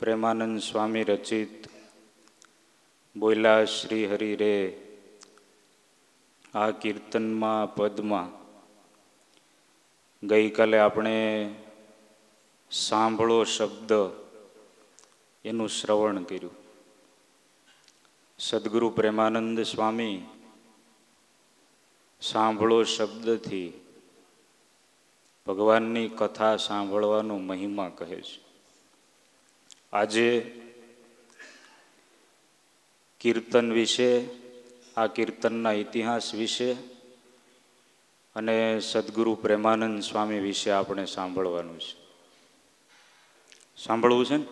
પ્રેમાનંદ સ્વામી રચિત બોલ્યા શ્રી હરિ રે આ કીર્તનમાં પદમાં ગઈકાલે આપણે સાંભળો શબ્દ એનું શ્રવણ કર્યું. સદગુરુ પ્રેમાનંદ સ્વામી સાંભળો શબ્દથી ભગવાનની કથા સાંભળવાનો મહિમા કહે છે. આજે કીર્તન વિશે, આ કીર્તનના ઇતિહાસ વિશે અને સદગુરુ પ્રેમાનંદ સ્વામી વિશે આપણે સાંભળવાનું છે. સાંભળવું છે ને?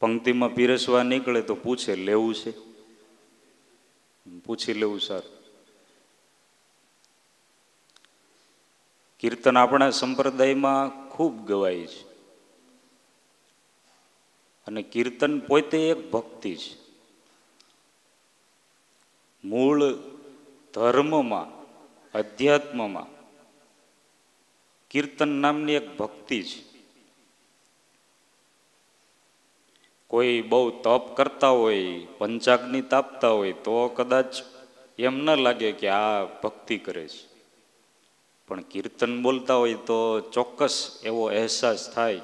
પંક્તિમાં પીરસવા નીકળે તો પૂછે લેવું છે, પૂછી લેવું સારું. કીર્તન આપણા સંપ્રદાયમાં ખૂબ ગવાય છે અને કીર્તન પોતે એક ભક્તિ છે. મૂળ ધર્મમાં, અધ્યાત્મમાં કીર્તન નામની એક ભક્તિ છે. કોઈ બહુ તપ કરતા હોય, પંચાગ્નિ તાપતા હોય તો કદાચ એમ ન લાગે કે આ ભક્તિ કરે છે, પણ કીર્તન બોલતા હોય તો ચોક્કસ એવો અહેસાસ થાય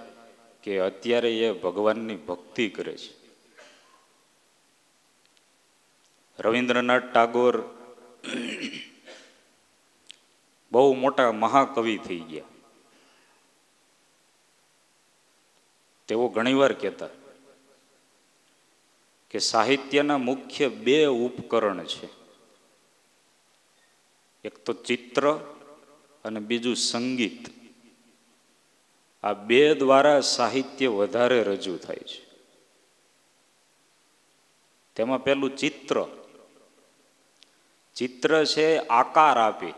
કે અત્યારે એ ભગવાનની ભક્તિ કરે છે. રવિન્દ્રનાથ ટાગોર બહુ મોટા મહાકવિ થઈ ગયા. તેઓ ઘણીવાર કહેતા કે સાહિત્યના મુખ્ય બે ઉપકરણ છે, એક તો ચિત્ર અને બીજું સંગીત. આ બે દ્વારા સાહિત્ય વધારે રજૂ થાય છે. તેમાં પેલું ચિત્ર. ચિત્ર છે આકાર આપે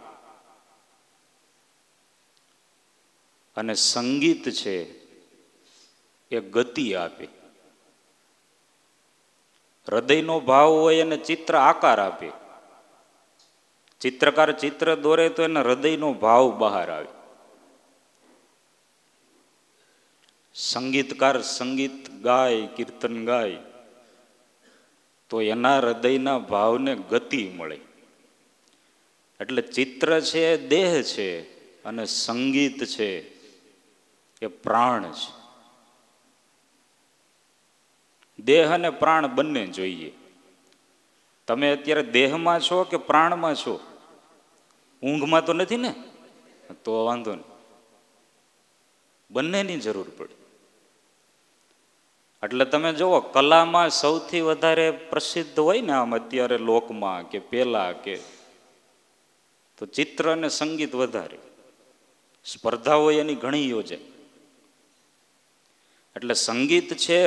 અને સંગીત છે એ ગતિ આપે. હૃદયનો ભાવ હોય અને ચિત્ર આકાર આપે. ચિત્રકાર ચિત્ર દોરે તો એના હૃદયનો ભાવ બહાર આવે. સંગીતકાર સંગીત ગાય, કીર્તન ગાય તો એના હૃદયના ભાવને ગતિ મળે. એટલે ચિત્ર છે દેહ છે અને સંગીત છે એ પ્રાણ છે. દેહ અને પ્રાણ બંને જોઈએ. તમે અત્યારે દેહમાં છો કે પ્રાણમાં છો? ઊંઘમાં તો નથી ને? તો વાંધો નહીં, બંનેની જરૂર પડે. એટલે તમે જુઓ, કલામાં સૌથી વધારે પ્રસિદ્ધ હોય ને આમ અત્યારે લોકમાં કે પેલા કે તો ચિત્ર અને સંગીત વધારે. સ્પર્ધાઓ એની ઘણી યોજાય. એટલે સંગીત છે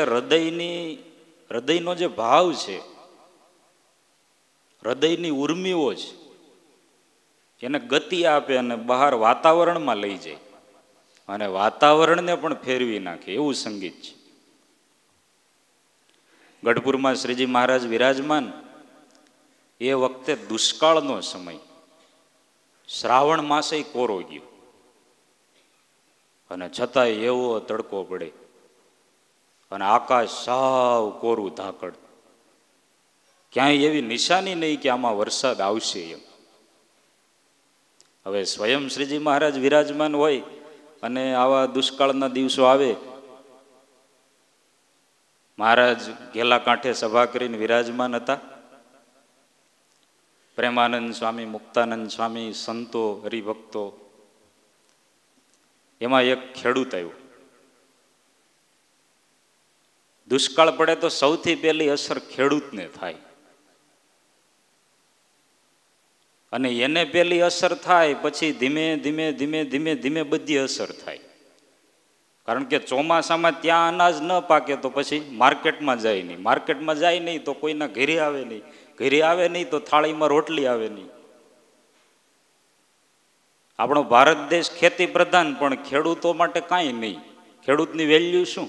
હૃદયનો જે ભાવ છે, હૃદયની ઉર્મિઓ છે એને ગતિ આપે અને બહાર વાતાવરણમાં લઈ જાય અને વાતાવરણને પણ ફેરવી નાખે એવું સંગીત છે. ગઢપુરમાં શ્રીજી મહારાજ વિરાજમાન એ વખતે દુષ્કાળનો સમય, શ્રાવણ માસે કોરો ગયો અને છતાંય એવો તડકો પડે અને આકાશ સાવ કોરું ધાકડ. ક્યાંય એવી નિશાની નહીં કે આમાં વરસાદ આવશે એમ. હવે સ્વયં શ્રીજી મહારાજ વિરાજમાન હોય અને આવા દુષ્કાળના દિવસો આવે, મહારાજ ઘેલા કાંઠે સભા કરીને વિરાજમાન હતા. પ્રેમાનંદ સ્વામી, મુક્તાનંદ સ્વામી, સંતો, હરિભક્તો, એમાં એક ખેડૂત આવ્યો. દુષ્કાળ પડે તો સૌથી પહેલી અસર ખેડૂતને થાય અને એને પહેલી અસર થાય પછી ધીમે ધીમે ધીમે ધીમે ધીમે બધી અસર થાય. કારણ કે ચોમાસામાં ત્યાં અનાજ ન પાકે તો પછી માર્કેટમાં જાય નહીં, માર્કેટમાં જાય નહીં તો કોઈના ઘરે આવે નહીં, ઘરે આવે નહીં તો થાળીમાં રોટલી આવે નહીં. આપણો ભારત દેશ ખેતી પ્રધાન, પણ ખેડૂતો માટે કાંઈ નહીં. ખેડૂતની વેલ્યુ શું?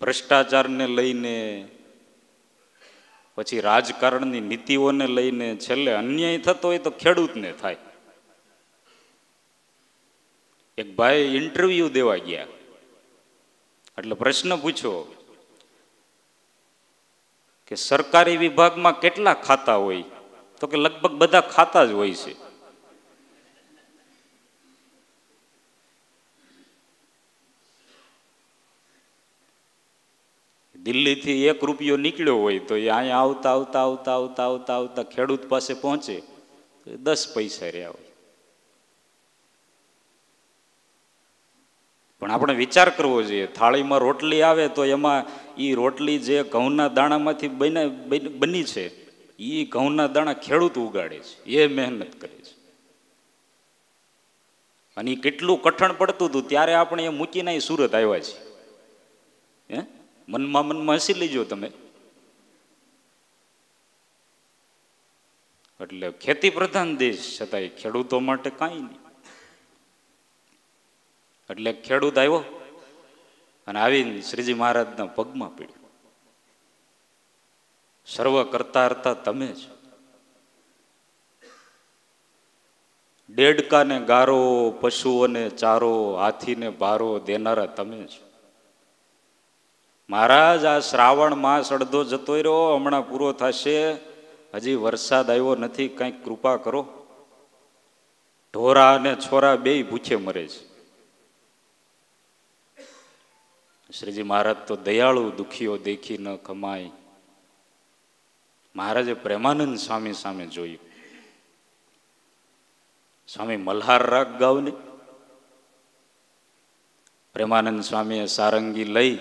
ભ્રષ્ટાચારને લઈને, પછી રાજકારણની નીતિઓને લઈને છેલ્લે અન્યાય થતો હોય તો ખેડૂતને થાય. એક ભાઈ ઇન્ટરવ્યુ દેવા ગયા, એટલે પ્રશ્ન પૂછ્યો કે સરકારી વિભાગમાં કેટલા ખાતા હોય? તો કે લગભગ બધા ખાતા જ હોય છે. દિલ્હીથી 1 રૂપિયો નીકળ્યો હોય તો એ અહીંયા આવતા આવતા આવતા આવતા આવતા આવતા ખેડૂત પાસે પહોંચે તો 10 પૈસા રહ્યા હોય. પણ આપણે વિચાર કરવો જોઈએ, થાળીમાં રોટલી આવે તો એમાં એ રોટલી જે ઘઉંના દાણામાંથી બની છે, એ ઘઉંના દાણા ખેડૂત ઉગાડે છે, એ મહેનત કરે છે. અને એ કેટલું કઠણ પડતું હતું ત્યારે આપણે એ મૂકીને સુરત આવ્યા છીએ. હે, મનમાં હસી લેજો તમે. એટલે ખેતી પ્રધાન દેશ છતાંય ખેડૂતો માટે કાંઈ નહીં. એટલે ખેડૂત આવ્યો અને આવીને શ્રીજી મહારાજના પગમાં પડ્યો. સર્વ કરતા હરતા તમે જ, દેડકાને ગારો, પશુઓને ચારો, હાથીને ભારો દેનારા તમે જ. મહારાજ, આ શ્રાવણ માસ અડધો જતો રહ્યો, હમણાં પૂરો થશે, હજી વરસાદ આવ્યો નથી, કંઈક કૃપા કરો. ઢોરા અને છોરા બેય ભૂખે મરે છે. શ્રીજી મહારાજ તો દયાળુ, દુખીઓ દેખી ન કમાય. મહારાજે પ્રેમાનંદ સ્વામી સામે જોયું. સ્વામી મલ્હાર રાગ ગાવને. પ્રેમાનંદ સ્વામીએ સારંગી લઈ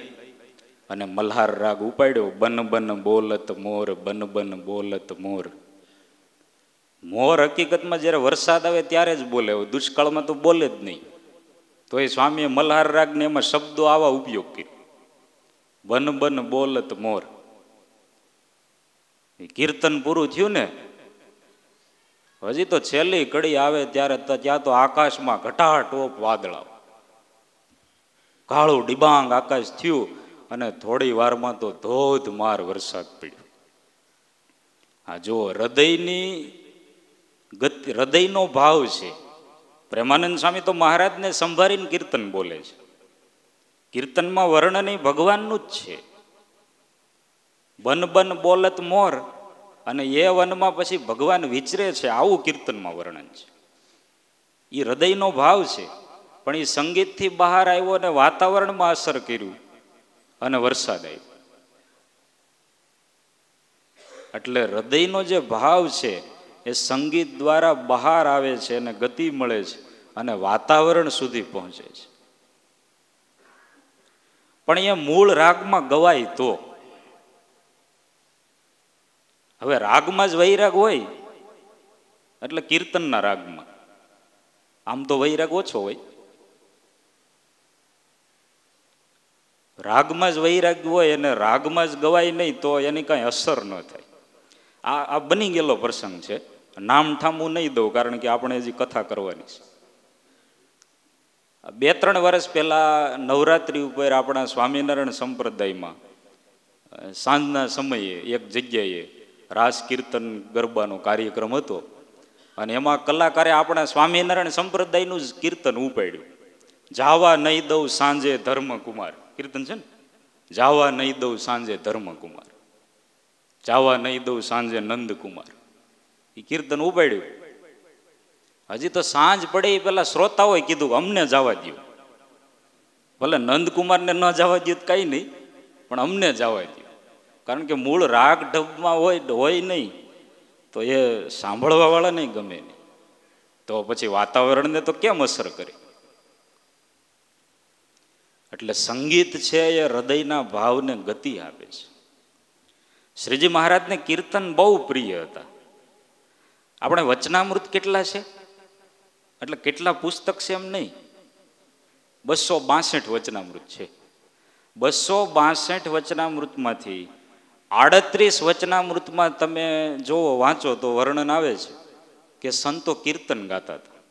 અને મલ્હાર રાગ ઉપાડ્યો. બન બન બોલત મોર, બન બન બોલત મોર. મોર હકીકતમાં જ્યારે વરસાદ આવે ત્યારે જ બોલે, દુષ્કાળમાં તો બોલે જ નહીં. તો એ સ્વામીએ મલ્હાર રાગને એમાં શબ્દો આવા ઉપયોગ કર્યો, બન બન બોલત મોર. કીર્તન પૂરું થયું ને, હજી તો છેલ્લી કડી આવે ત્યારે ત્યાં તો આકાશમાં ઘટાટોપ વાદળા, કાળું ડિબાંગ આકાશ થયું અને થોડી વારમાં તો ધોધમાર વરસાદ પડ્યો. આ જો હૃદયની ગતિ, હૃદયનો ભાવ છે. પ્રેમાનંદ સ્વામી તો મહારાજને સંભાળીને કીર્તન બોલે છે. કીર્તનમાં વર્ણન ભગવાનનું જ છે. બન બન બોલત મોર, અને એ વનમાં પછી ભગવાન વિચરે છે, આવું કીર્તનમાં વર્ણન છે. એ હૃદયનો ભાવ છે. પણ એ સંગીતથી બહાર આવ્યો અને વાતાવરણમાં અસર કર્યું અને વરસાદ આવ્યો. એટલે હૃદયનો જે ભાવ છે એ સંગીત દ્વારા બહાર આવે છે અને ગતિ મળે છે અને વાતાવરણ સુધી પહોંચે છે. પણ એ મૂળ રાગમાં ગવાય તો. હવે રાગમાં જ વૈરાગ હોય એટલે કીર્તનના રાગમાં, આમ તો વૈરાગ ઓછો હોય. રાગમાં જ વૈરાગ હોય અને રાગમાં જ ગવાય નહીં તો એની કાંઈ અસર ન થાય. આ બની ગયેલો પ્રસંગ છે. નામ ઠામું નહીં દઉં કારણ કે આપણે હજી કથા કરવાની છે. 2-3 વર્ષ પહેલા નવરાત્રિ ઉપર આપણા સ્વામિનારાયણ સંપ્રદાયમાં સાંજના સમયે એક જગ્યાએ રાસ કીર્તન ગરબાનો કાર્યક્રમ હતો અને એમાં કલાકારે આપણા સ્વામિનારાયણ સંપ્રદાયનું જ કીર્તન ઉપાડ્યું. જાવા નહીં દઉં સાંજે ધર્મકુમાર કીર્તન છે ને, જાવા નહીં દઉં સાંજે ધર્મકુમાર, જાવા નહીં દઉં સાંજે નંદકુમાર. એ કીર્તન ઉપાડ્યું. હજી તો સાંજ પડે એ પેલા શ્રોતાઓએ કીધું અમને જવા દો. ભલે નંદકુમારને ન જવા દો કઈ નહીં, પણ અમને જવા દો. કારણ કે મૂળ રાગ ઢબમાં હોય નહીં તો એ સાંભળવા વાળા નહીં ગમે નહીં, તો પછી વાતાવરણને તો કેમ અસર કરે. એટલે સંગીત છે એ હૃદયના ભાવને ગતિ આપે છે. શ્રીજી મહારાજને કીર્તન બહુ પ્રિય હતા. આપણે વચનામૃત કેટલા છે એટલે કેટલા પુસ્તક છે એમ નહીં, 262 વચનામૃત છે. 262 વચનામૃતમાંથી 38 વચનામૃતમાં તમે જોવો વાંચો તો વર્ણન આવે છે કે સંતો કીર્તન ગાતા હતા.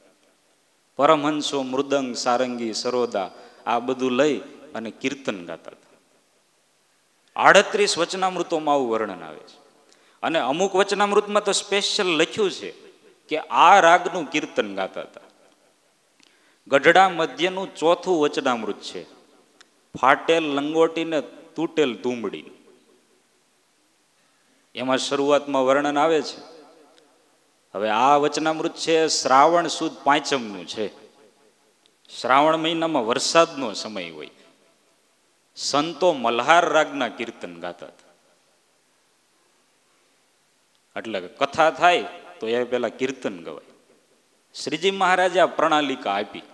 પરમહંસો મૃદંગ સારંગી સરોદા આ બધું લઈ અને કીર્તન ગાતા હતા. 38 વચનામૃતોમાં આવું વર્ણન આવે છે. અને અમુક વચનામૃતમાં તો સ્પેશિયલ લખ્યું છે કે આ રાગનું કીર્તન ગાતા હતા. ગઢડા મધ્યનું ચોથું વચનામૃત છે. ફાટેલ લંગોટી ને તૂટેલ તુંબડી, એમાં શરૂઆતમાં વર્ણન આવે છે. હવે આ વચનામૃત છે શ્રાવણ સુદ પાંચમનું છે. શ્રાવણ મહિનામાં વરસાદનો સમય હોય. સંતો મલ્હાર રાગના કીર્તન ગાતા હતા. એટલે કથા થાય તો એ પેલા કીર્તન ગવાય. શ્રીજી મહારાજે આ પ્રણાલિકા આપી.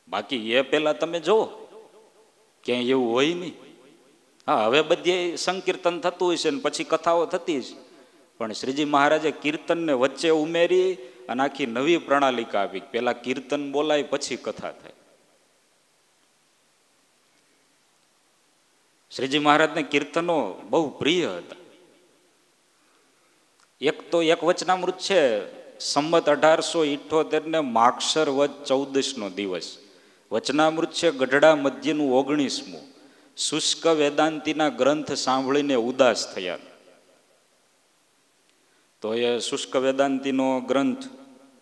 બાકી એ પેલા તમે જુઓ ક્યાંય એવું હોય નહીં. હા, હવે બધી સંકીર્તન થતું હોય છે ને પછી કથાઓ થતી છે, પણ શ્રીજી મહારાજે કીર્તનને વચ્ચે ઉમેરી અને આખી નવી પ્રણાલિકા આપી. પેલા કીર્તન બોલાય પછી કથા થાય. શ્રીજી મહારાજને કીર્તનો બહુ પ્રિય હતા. એક વચનામૃત છે સંમત 1878 ને માક્ષર વદ 14નો દિવસ. વચનામૃત છે ગઢડા મધ્યનું 19મું. શુષ્ક વેદાંતિના ગ્રંથ સાંભળીને ઉદાસ થયા. તો એ શુષ્ક વેદાંતિનો ગ્રંથ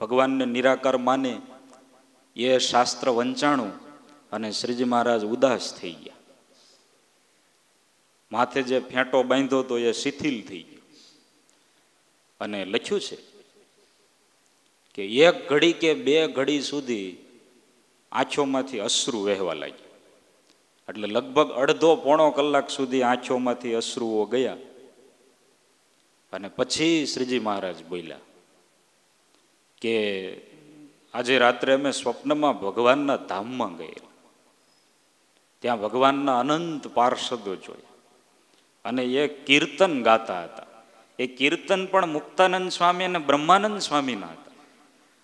ભગવાનને નિરાકાર માને એ શાસ્ત્ર વંચાણું અને શ્રીજી મહારાજ ઉદાસ થઈ ગયા. માથે જે ફેંટો બાંધ્યો તો એ શિથિલ થઈ ગયો. અને લખ્યું છે કે 1 ઘડી કે 2 ઘડી સુધી આંખોમાંથી અશ્રુ વહેવા લાગ્યા. એટલે લગભગ અડધો પોણો કલાક સુધી આંખોમાંથી અશ્રુઓ ગયા. અને પછી શ્રીજી મહારાજ બોલ્યા કે આજે રાત્રે અમે સ્વપ્નમાં ભગવાનના ધામમાં ગયેલા. ત્યાં ભગવાનના અનંત પાર્ષદો જોયા અને એ કીર્તન ગાતા હતા. એ કીર્તન પણ મુક્તાનંદ સ્વામી અને બ્રહ્માનંદ સ્વામીના હતા.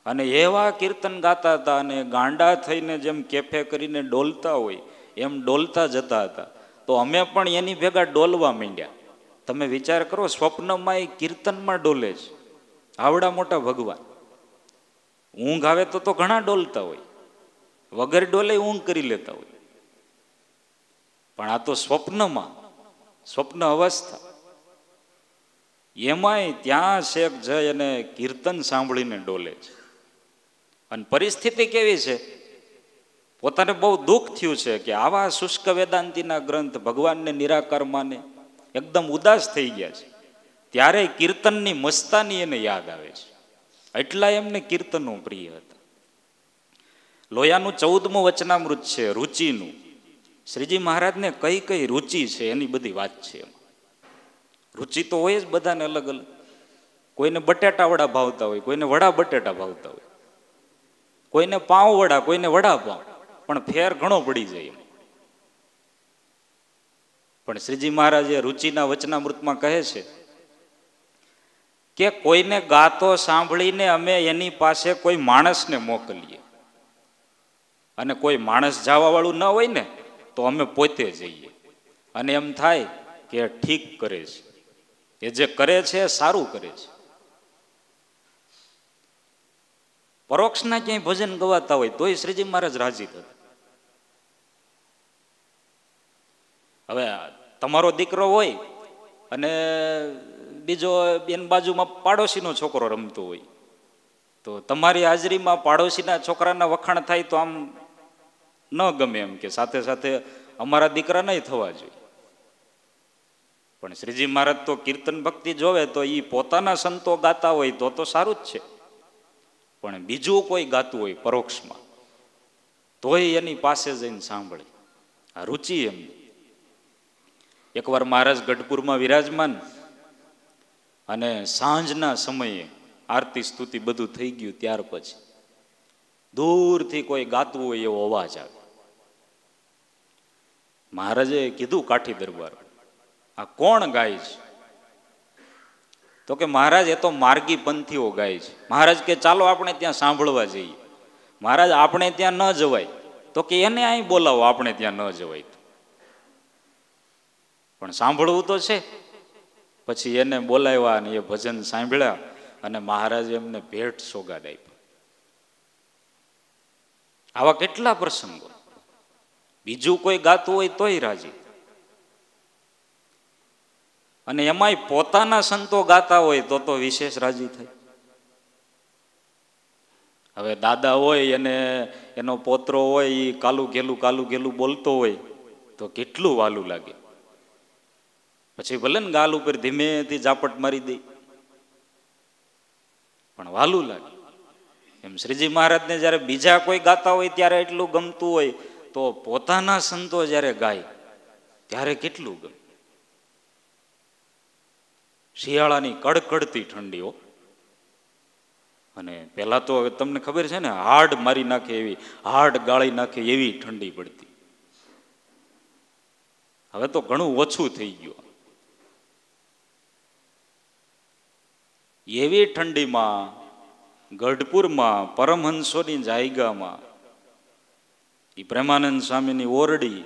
અને એવા કીર્તન ગાતા હતા અને ગાંડા થઈને જેમ કેફે કરીને ડોલતા હોય એમ ડોલતા જતા હતા. તો અમે પણ એની ભેગા ડોલવા માંડ્યા. તમે વિચાર કરો, સ્વપ્નમાં એ કીર્તનમાં ડોલે છે. આવડા મોટા ભગવાન. ઊંઘ આવે તો ઘણા ડોલતા હોય, વગર ડોલે ઊંઘ કરી લેતા હોય, પણ આ તો સ્વપ્નમાં, સ્વપ્ન અવસ્થા. એમાંય ત્યાં શેખ જઈ અને કીર્તન સાંભળીને ડોલે છે. અને પરિસ્થિતિ કેવી છે, પોતાને બહુ દુઃખ થયું છે કે આવા શુષ્ક વેદાંતિના ગ્રંથ ભગવાનને નિરાકાર માને એકદમ ઉદાસ થઈ ગયા છે. ત્યારે કીર્તનની મસ્તાની એને યાદ આવે છે. એટલા એમને કીર્તનો પ્રિય હતા. લોયાનું 14મું વચનામૃત છે રુચિનું. શ્રીજી મહારાજને કઈ કઈ રુચિ છે એની બધી વાત છે. રુચિ તો હોય જ બધાને અલગ અલગ. કોઈને બટેટા વડા ભાવતા હોય, કોઈને વડા બટેટા ભાવતા હોય, કોઈને પાઉં વડા, કોઈને વડા પાઉં, પણ ફેર ઘણો પડી જાય. પણ શ્રીજી મહારાજે રુચિના વચનામૃતમાં કહે છે કે કોઈને ગાતો સાંભળીને અમે એની પાસે કોઈ માણસને મોકલીએ, અને કોઈ માણસ જવા વાળું ન હોય ને તો અમે પોતે જઈએ. અને એમ થાય કે ઠીક કરે છે, એ જે કરે છે એ સારું કરે છે. પરોક્ષના ક્યાંય ભજન ગવાતા હોય તોય શ્રીજી મહારાજ રાજી થતા. હવે તમારો દીકરો હોય અને બીજો એની બાજુમાં પાડોશીનો છોકરો રમતો હોય, તો તમારી હાજરીમાં પાડોશીના છોકરાના વખાણ થાય તો આમ ન ગમે, એમ કે સાથે સાથે અમારા દીકરા નહીં થવા જોઈએ. પણ શ્રીજી મહારાજ તો કીર્તન ભક્તિ જોવે તો એ પોતાના સંતો ગાતા હોય તો સારું જ છે, પણ બીજું કોઈ ગાતું હોય પરોક્ષમાં તોય એની પાસે જઈને સાંભળે. આ રુચિ એમ. એકવાર મહારાજ ગઢપુરમાં વિરાજમાન, અને સાંજના સમયે આરતી સ્તુતિ બધું થઈ ગયું, ત્યાર પછી દૂરથી કોઈ ગાતું હોય એવો અવાજ આવે. મહારાજે કીધું કાઠી દરબાર, આ કોણ ગાય છે? તો કે મહારાજ એ તો માર્ગી પંથીઓ ગાય છે. મહારાજ કે ચાલો આપણે ત્યાં સાંભળવા જઈએ. મહારાજ આપણે ત્યાં ન જવાય. તો કે એને અહીં બોલાવો, આપણે ત્યાં ન જવાય તો. પણ સાંભળવું તો છે. પછી એને બોલાવ્યા અને એ ભજન સાંભળ્યા અને મહારાજે એમને ભેટ સોગાદ આપી. આવા કેટલા પ્રસંગો. બીજું કોઈ ગાતું હોય તોય રાજી, અને એમાંય પોતાના સંતો ગાતા હોય તો વિશેષ રાજી થાય. હવે દાદા હોય અને એનો પોતરો હોય એ કાલું ઘેલું બોલતો હોય તો કેટલું વાલું લાગે. પછી ભલે ને ગાલ ઉપર ધીમેથી ઝાપટ મારી દે પણ વાલું લાગે. એમ શ્રીજી મહારાજને જ્યારે બીજા કોઈ ગાતા હોય ત્યારે એટલું ગમતું હોય તો પોતાના સંતો જ્યારે ગાય ત્યારે કેટલું ગમે. શિયાળાની કડકડતી ઠંડીઓ, અને પેલા તો તમને ખબર છે ને, હાડ મારી નાખે એવી, હાડ ગાળી નાખે એવી ઠંડી પડતી. હવે તો ઘણું ઓછું થઈ ગયું. એવી ઠંડીમાં ગઢપુરમાં પરમહંસોની જાયગામાં એ પ્રેમાનંદ સ્વામીની ઓરડી,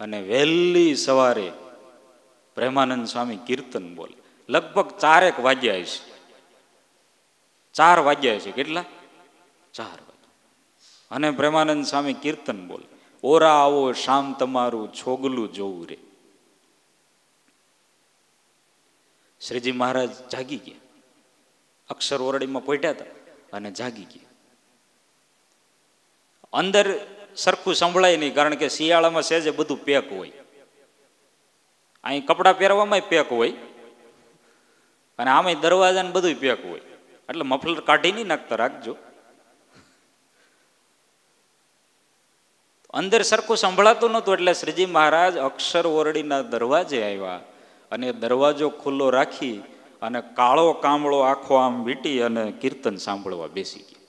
અને વહેલી સવારે પ્રેમાનંદ સ્વામી કીર્તન બોલે. લગભગ 4 વાગ્યા છે. 4 વાગ્યા છે. કેટલા? 4 વાગ્યા. અને પ્રેમાનંદ સ્વામી કીર્તન બોલે, ઓરા આવો શામ તમારું છોગલું જોવું રે. શ્રીજી મહારાજ જાગી ગયા, અક્ષર ઓરડીમાં પોઢ્યા હતા અને જાગી ગયા. અંદર સરખું સંભળાય નહીં, કારણ કે શિયાળામાં સહેજે બધું પેક હોય. અહીં કપડાં પહેરવામાં પેક હોય અને આમાં દરવાજાને બધું પેક હોય, એટલે મફલર કાઢી નહીં નાખતા, રાખજો. અંદર સરખું સંભળાતું નહોતું, એટલે શ્રીજી મહારાજ અક્ષર ઓરડીના દરવાજે આવ્યા અને દરવાજો ખુલ્લો રાખી અને કાળો કામળો આખો આમ વીટી અને કીર્તન સાંભળવા બેસી ગયા.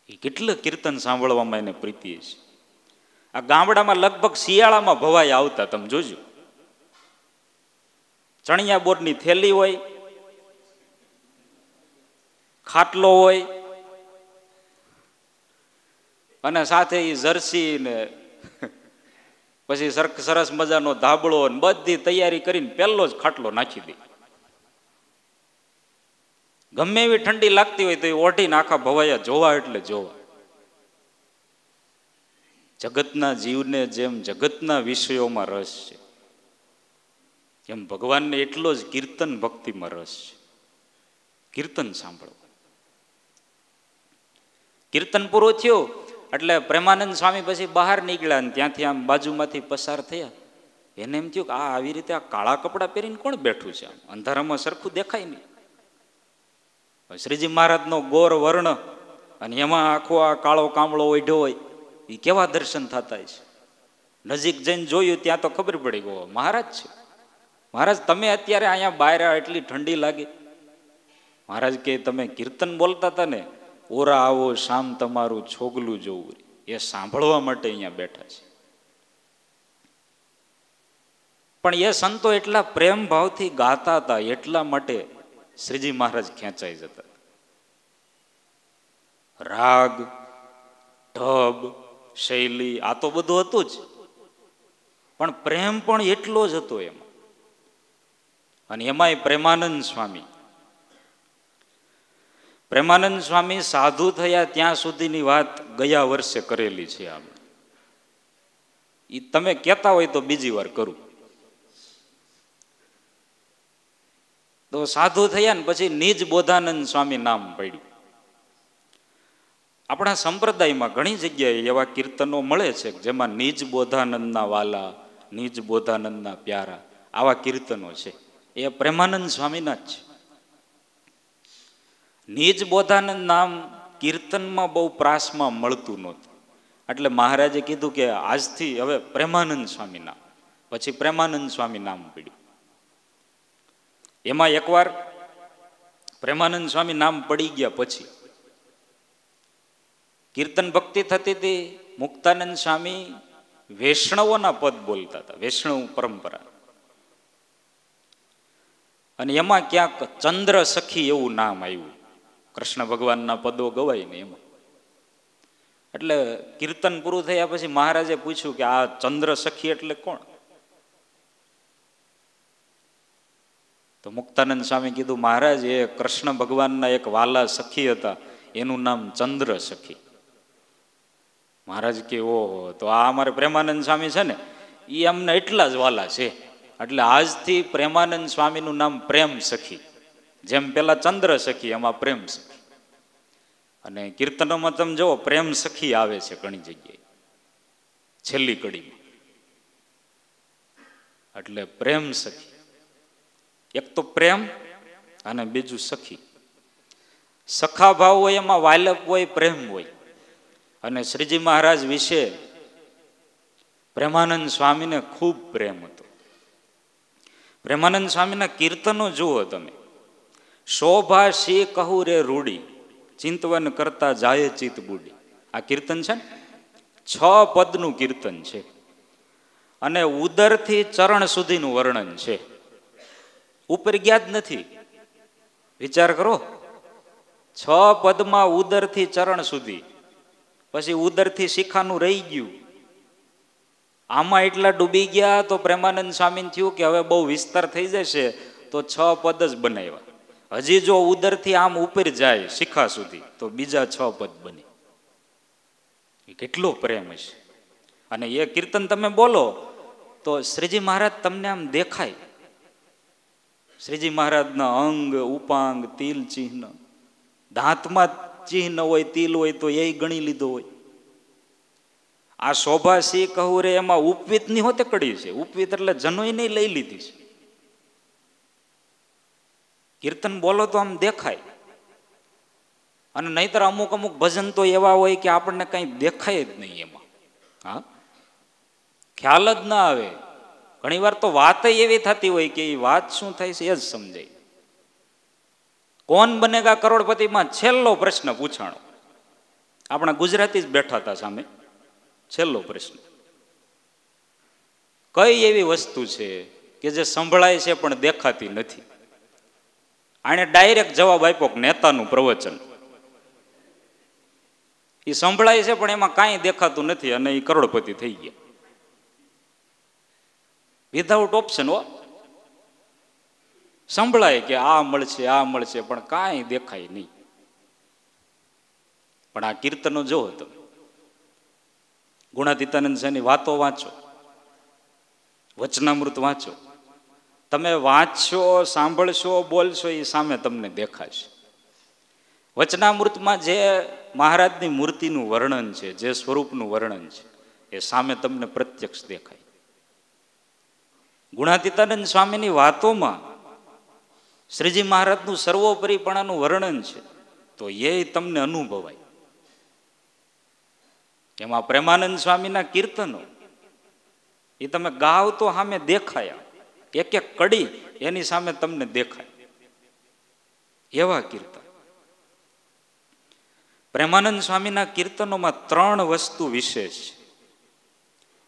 એ કેટલું કીર્તન સાંભળવામાં એને પ્રીતિ છે. આ ગામડામાં લગભગ શિયાળામાં ભવાઈ આવતા, તમે જોજો. ચણિયા બોરની થેલી હોય, ખાટલો હોય, અને સાથે એ જર્સી ને પછી સરસ મજાનો ધાબળો ને બધી તૈયારી કરીને પહેલો જ ખાટલો નાખી દે. ગમે એવી ઠંડી લાગતી હોય તો એ ઓઢીને આખા ભવાયા જોવા એટલે જોવા. જગતના જીવને જેમ જગતના વિષયોમાં રસ છે, એમ ભગવાનને એટલો જ કીર્તન ભક્તિમાં રસ છે. કીર્તન સાંભળવા. કીર્તન પૂરું થયું એટલે પ્રેમાનંદ સ્વામી પછી બહાર નીકળ્યા અને ત્યાંથી આમ બાજુમાંથી પસાર થયા. એને એમ થયું કે આ આવી રીતે આ કાળા કપડાં પહેરીને કોણ બેઠું છે? આમ અંધારામાં સરખું દેખાય નહીં. શ્રીજી મહારાજનો ગોર વર્ણ અને એમાં આખો આ કાળો કામળો ઓઢ્યો હોય, એ કેવા દર્શન થતા છે. નજીક જઈને જોયું ત્યાં તો ખબર પડી ગયો મહારાજ છે. મહારાજ તમે અત્યારે અહીંયા બહાર એટલી ઠંડી લાગે? મહારાજ કે તમે કીર્તન બોલતા હતા ને, ઓરા આવો શામ તમારું છોગલું જોવું, એ સાંભળવા માટે અહીંયા બેઠા છે. પણ એ સંતો એટલા પ્રેમ ભાવથી ગાતા હતા, એટલા માટે શ્રીજી મહારાજ ખેંચાઈ જતા. રાગ, ઢબ, શૈલી આ તો બધું હતું જ, પણ પ્રેમ પણ એટલો જ હતો એમાં. અને એમાંય પ્રેમાનંદ સ્વામી સાધુ થયા ત્યાં સુધીની વાત ગયા વર્ષે કરેલી છે. આપણે એ તમે કહેતા હોય તો બીજી વાર કરું. તો સાધુ થયા ને પછી નિજ બોધાનંદ સ્વામી નામ પડ્યું. આપણા સંપ્રદાયમાં ઘણી જગ્યાએ એવા કીર્તનો મળે છે જેમાં નિજ બોધાનંદના વાલા, નિજ બોધાનંદના પ્યારા, આવા કીર્તનો છે. એ પ્રેમાનંદ સ્વામીના જ છે. નિજ બોધાનંદ નામ કીર્તનમાં બહુ પ્રાસમાં મળતું નહોતું, એટલે મહારાજે કીધું કે આજથી હવે પ્રેમાનંદ સ્વામી નામ. પછી પ્રેમાનંદ સ્વામી નામ પડ્યું. એમાં એકવાર પ્રેમાનંદ સ્વામી નામ પડી ગયા પછી કીર્તન ભક્તિ થતી હતી. મુક્તાનંદ સ્વામી વૈષ્ણવોના પદ બોલતા હતા, વૈષ્ણવ પરંપરા. અને એમાં ક્યાંક ચંદ્ર સખી એવું નામ આવ્યું. કૃષ્ણ ભગવાનના પદો ગવાય ને એમાં. એટલે કીર્તન પૂરું થયા પછી મહારાજે પૂછ્યું કે આ ચંદ્ર સખી એટલે કોણ? તો મુક્તાનંદ સ્વામી કીધું, મહારાજ એ કૃષ્ણ ભગવાનના એક વાલા સખી હતા, એનું નામ ચંદ્ર સખી. મહારાજ કે ઓહો, તો આ અમારે પ્રેમાનંદ સ્વામી છે ને એ અમને એટલા જ વાલા છે, એટલે આજથી પ્રેમાનંદ સ્વામીનું નામ પ્રેમ સખી. જેમ પેલા ચંદ્ર સખી, એમાં પ્રેમ સખી. અને કીર્તનોમાં તમે જુઓ પ્રેમ સખી આવે છે ઘણી જગ્યાએ છેલ્લી કડીમાં. એટલે પ્રેમ સખી, એક તો પ્રેમ અને બીજું સખી. સખા ભાવ હોય એમાં વાલપ હોય, પ્રેમ હોય. અને શ્રીજી મહારાજ વિશે પ્રેમાનંદ સ્વામીને ખૂબ પ્રેમ હતો. પ્રેમાનંદ સ્વામીના કીર્તનો જુઓ તમે. શોભા શી કહું રે રૂડી, ચિંતવન કરતા જાય ચિત બુડી. આ કીર્તન છે ને 6 પદનું કીર્તન છે અને ઉદરથી ચરણ સુધીનું વર્ણન છે. ઉપર ગયા જ નથી. વિચાર કરો, 6 પદમાં ઉદરથી ચરણ સુધી, પછી ઉદરથી શિખાનું રહી ગયું. આમાં એટલા ડૂબી ગયા તો પ્રેમાનંદ સ્વામીને થયું કે હવે બહુ વિસ્તાર થઈ જશે તો 6 પદ જ બનાવ્યા. હજી જો ઉદરથી આમ ઉપર જાય શિખા સુધી તો બીજા 6 પદ બને. કેટલો પ્રેમ છે. અને એ કીર્તન તમે બોલો તો શ્રીજી મહારાજ તમને આમ દેખાય. શ્રીજી મહારાજના અંગ ઉપાંગ તિલ ચિહ્ન, દાંતમાં ચિહ્ન હોય તિલ હોય તો એ ગણી લીધો હોય. આ શોભા સી કહું રે એમાં ઉપવીત ની હોતે કડી છે. ઉપવીત એટલે જનોય નહીં લઈ લીધી છે. કીર્તન બોલો તો આમ દેખાય. અને નહીતર અમુક અમુક ભજન તો એવા હોય કે આપણને કઈ દેખાય જ નહીં એમાં. હા, ખ્યાલ જ ના આવે. ઘણી વાર તો વાત એવી થતી હોય કે એ વાત શું થાય છે એ જ સમજાય. કોણ બનેગા કરોડપતિમાં છેલ્લો પ્રશ્ન પૂછાણો. આપણા ગુજરાતી જ બેઠા હતા સામે. છેલ્લો પ્રશ્ન, કઈ એવી વસ્તુ છે કે જે સંભળાય છે પણ દેખાતી નથી? આને ડાયરેક્ટ જવાબ આપ્યો કે નેતાનું પ્રવચન. એ સંભળાય છે પણ એમાં કાંઈ દેખાતું નથી અને એ કરોડપતિ થઈ ગયા. વિધાઉટ ઓપ્શન હો. સંભળાય કે આ મળશે પણ કાંઈ દેખાય નહીં. પણ આ કીર્તનો જો તમે ગુણાતીતાનંદ સાહેબની વાતો વાંચો, વચનામૃત વાંચો, તમે વાંચશો, સાંભળશો, બોલશો એ સામે તમને દેખાશે. વચનામૃતમાં જે મહારાજની મૂર્તિનું વર્ણન છે, જે સ્વરૂપનું વર્ણન છે એ સામે તમને પ્રત્યક્ષ દેખાય. ગુણાતીતાનંદ સ્વામીની વાતોમાં શ્રીજી મહારાજનું સર્વોપરીપણાનું વર્ણન છે તો એ તમને અનુભવાય. એમાં પ્રેમાનંદ સ્વામીના કીર્તનો એ તમે ગાવ તો સામે દેખાયા. એક એક કડી એની સામે તમને દેખાય એવા કીર્તન. પ્રેમાનંદ સ્વામીના કીર્તનોમાં 3 વસ્તુ વિશેષ છે.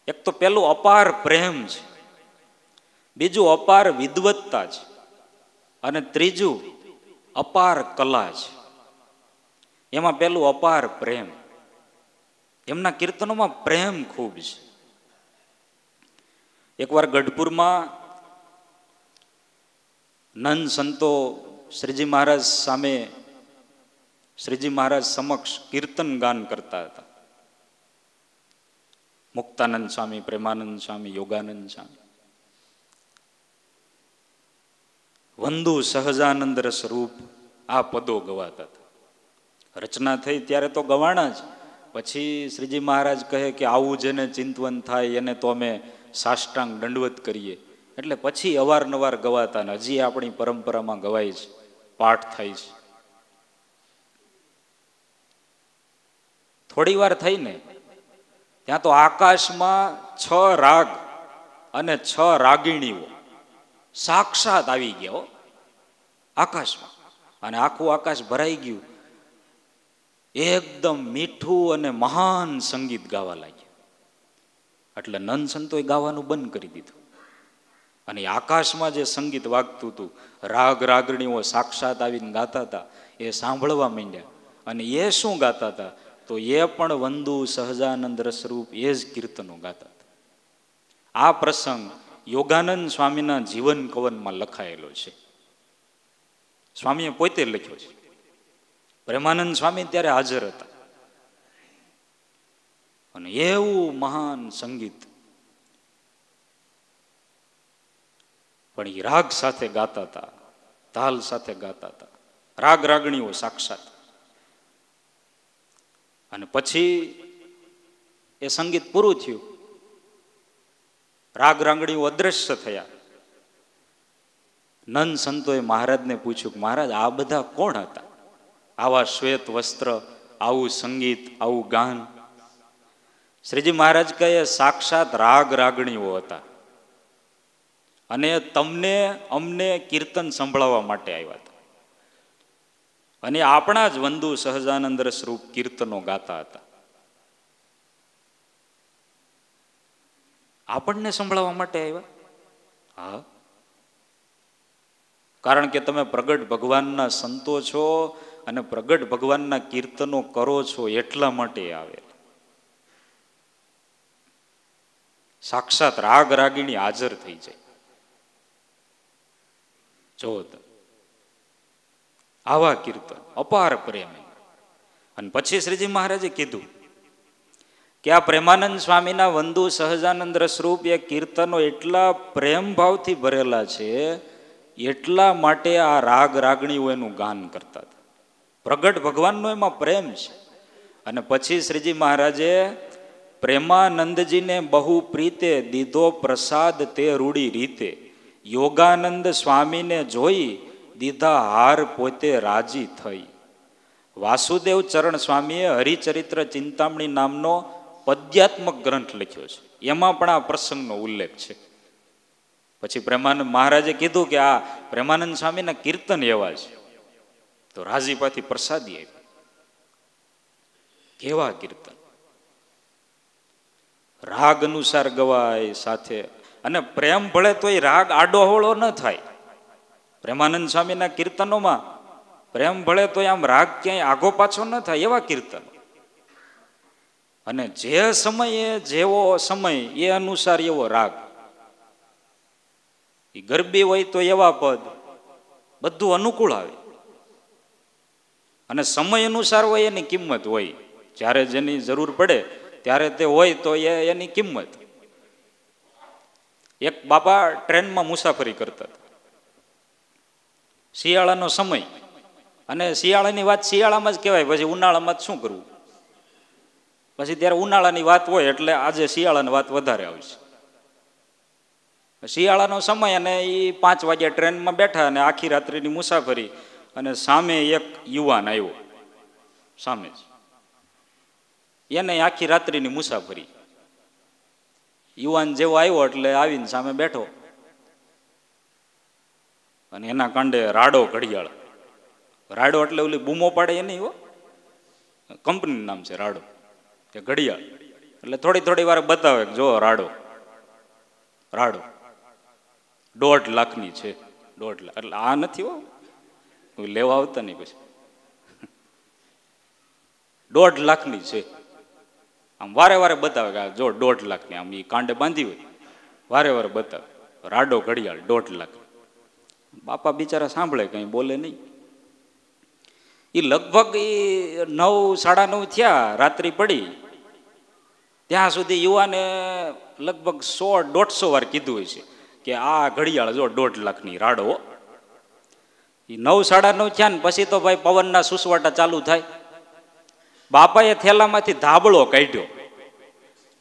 એક તો પેલું અપાર પ્રેમ છે, બીજું અપાર વિદ્વત્તા છે અને ત્રીજું અપાર કલા છે. એમાં પેલું અપાર પ્રેમ. એમના કીર્તનોમાં પ્રેમ ખૂબ છે. એકવાર ગઢપુરમાં નંદ સંતો શ્રીજી મહારાજ સામે, શ્રીજી મહારાજ સમક્ષ કીર્તન ગાન કરતા હતા. મુક્તાનંદ સ્વામી, પ્રેમાનંદ સ્વામી, યોગાનંદ સ્વામી. વંદુ સહજાનંદ રસ રૂપ આ પદો ગવાતા હતા. રચના થઈ ત્યારે તો ગવાણા જ. પછી શ્રીજી મહારાજ કહે કે આવું જેને ચિંતવન થાય એને તો અમે સાષ્ટાંગ દંડવત કરીએ. એટલે પછી અવારનવાર ગવાતા ને હજી આપણી પરંપરામાં ગવાય છે, પાઠ થાય છે. થોડી વાર થઈને ત્યાં તો આકાશમાં 6 રાગ અને 6 રાગીણીઓ સાક્ષાત આવી ગયા આકાશમાં. અને આખું આકાશ ભરાઈ ગયું. એકદમ મીઠું અને મહાન સંગીત ગાવા લાગ્યા. એટલે નંદ સંતોએ ગાવાનું બંધ કરી દીધું. અને આકાશમાં જે સંગીત વાગતું હતું, રાગ રાગણીઓ સાક્ષાત આવીને ગાતા હતા, એ સાંભળવા માંડ્યા. અને એ શું ગાતા હતા તો એ પણ વંદુ સહજાનંદ રસરૂપ એ જ કીર્તનો ગાતા હતા. આ પ્રસંગ યોગાનંદ સ્વામીના જીવન કવનમાં લખાયેલો છે. સ્વામીએ પોતે લખ્યો છે. પ્રેમાનંદ સ્વામી ત્યારે હાજર હતા. અને એવું મહાન સંગીત પણ એ રાગ સાથે ગાતા હતા, તાલ સાથે ગાતા હતા. રાગ રાગણીઓ સાક્ષાત. અને પછી એ સંગીત પૂરું થયું, રાગ રાંગણીઓ અદ્રશ્ય થયા. નંદ સંતોએ મહારાજને પૂછ્યું કે મહારાજ આ બધા કોણ હતા? આવા શ્વેત વસ્ત્ર, આવું સંગીત, આવું ગાન. શ્રીજી મહારાજ કહે સાક્ષાત રાગ રાગણીઓ હતા અને તમને અમને કીર્તન સંભળાવવા માટે આવ્યા હતા. અને આપણા જ વંદુ સહજાનંદ સ્વરૂપ કીર્તનો ગાતા હતા. આપણને સંભળાવવા માટે આવ્યા? હા, કારણ કે તમે પ્રગટ ભગવાનના સંતો છો અને પ્રગટ ભગવાનના કીર્તનો કરો છો એટલા માટે આવે. સાક્ષાત રાગ રાગીણી હાજર થઈ જાય. જો આવા કીર્તન અપાર પ્રેમ. અને પછી શ્રીજી મહારાજે કીધું કે આ પ્રેમાનંદ સ્વામીના વંદુ સહજાનંદ સ્વરૂપ એ કીર્તનો એટલા પ્રેમ ભાવથી ભરેલા છે, એટલા માટે આ રાગ રાગણીઓ એનું ગાન કરતા હતા. પ્રગટ ભગવાનનો એમાં પ્રેમ છે. અને પછી શ્રીજી મહારાજે પ્રેમાનંદજીને બહુ પ્રીતે દીધો પ્રસાદ તે રૂડી રીતે, યોગાનંદ સ્વામીને જોઈ દીધા હાર પોતે રાજી થઈ. વાસુદેવ ચરણ સ્વામીએ હરિચરિત્ર ચિંતામણી નામનો પદ્યાત્મક ગ્રંથ લખ્યો છે, એમાં પણ આ પ્રસંગનો ઉલ્લેખ છે. પછી પ્રેમાનંદ મહારાજે કીધું કે આ પ્રેમાનંદ સ્વામીના કીર્તન એવા છે, તો રાજીપાથી પ્રસાદી આપી. કેવા કીર્તન! રાગ અનુસાર ગવાય સાથે, અને પ્રેમ ભળે તો એ રાગ આડોહળો ન થાય. પ્રેમાનંદ સ્વામીના કીર્તનોમાં પ્રેમ ભળે તો આમ રાગ ક્યાંય આગો પાછો ન થાય, એવા કીર્તન. અને જે સમયે જેવો સમય એ અનુસાર એવો રાગ. એ ગરબી હોય તો એવા પદ, બધું અનુકૂળ આવે. અને સમય અનુસાર હોય એની કિંમત હોય. જ્યારે જેની જરૂર પડે ત્યારે તે હોય તો એની કિંમત. એક બાપા ટ્રેનમાં મુસાફરી કરતા હતા. શિયાળાનો સમય, અને શિયાળાની વાત શિયાળામાં જ કહેવાય, પછી ઉનાળામાં જ શું કરવું? પછી ત્યારે ઉનાળાની વાત હોય એટલે આજે શિયાળાની વાત વધારે આવશે. શિયાળાનો સમય અને એ 5 વાગ્યા ટ્રેનમાં બેઠા અને આખી રાત્રિની મુસાફરી, અને સામે એક યુવાન આવ્યો. સામે જ એને આખી રાત્રિની મુસાફરી. યુવાન જેવો આવ્યો એટલે આવીને સામે બેઠો, અને એના કાંડે રાડો ઘડિયાળ. રાડો એટલે ઓલી બૂમો પાડે એ નહીં હો, કંપનીનું નામ છે રાડો. કે ઘડિયાળ એટલે થોડી થોડી વાર બતાવે જો રાડો રાડો 1.5 લાખની છે. 1.5 લાખ એટલે આ નથી હો, લેવા આવતા નહીં. પછી 1.5 લાખની છે. આમ વારે વારે બતાવે કે જો 1.5 લાખની, આમ એ કાંડે બાંધી હોય વારે વારે બતાવે રાડો ઘડિયાળ 1.5 લાખ. બાપા બિચારા સાંભળે, કઈ બોલે નહીં. એ લગભગ 9, 9:30 થયા, રાત્રિ પડી, ત્યાં સુધી યુવાને લગભગ 100-150 વાર કીધું હોય છે કે આ ઘડિયાળ જો 1.5 લાખની રાડો. એ 9, 9:30 થયા ને પછી તો ભાઈ પવનના સુસવાટા ચાલુ થાય. બાપાએ થેલામાંથી ધાબળો કાઢ્યો,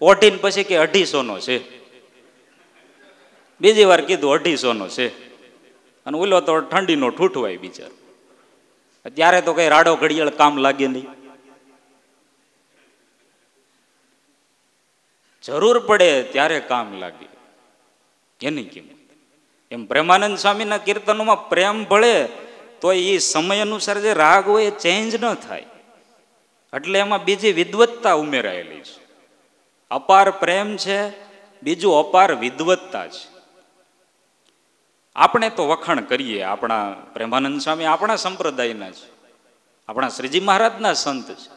ઓઢીને પછી કે 250નો છે. બીજી વાર કીધું 250નો છે. અને ઓલો તો ઠંડીનો ઠૂઠવાય બિચારો. ત્યારે તો કઈ રાડો ઘડિયાળ કામ લાગે નહીં. જરૂર પડે ત્યારે કામ લાગે, એની કિંમત. એમ પ્રેમાનંદ સ્વામીના કીર્તનોમાં પ્રેમ ભળે તો એ સમય અનુસાર જે રાગ હોય એ ચેન્જ ન થાય, એટલે એમાં બીજી વિદ્વત્તા ઉમેરાયેલી છે. અપાર પ્રેમ છે, બીજું અપાર વિદ્વત્તા છે. આપણે તો વખાણ કરીએ, આપણા પ્રેમાનંદ સ્વામી આપણા સંપ્રદાયના છે, આપણા શ્રીજી મહારાજના સંત છે,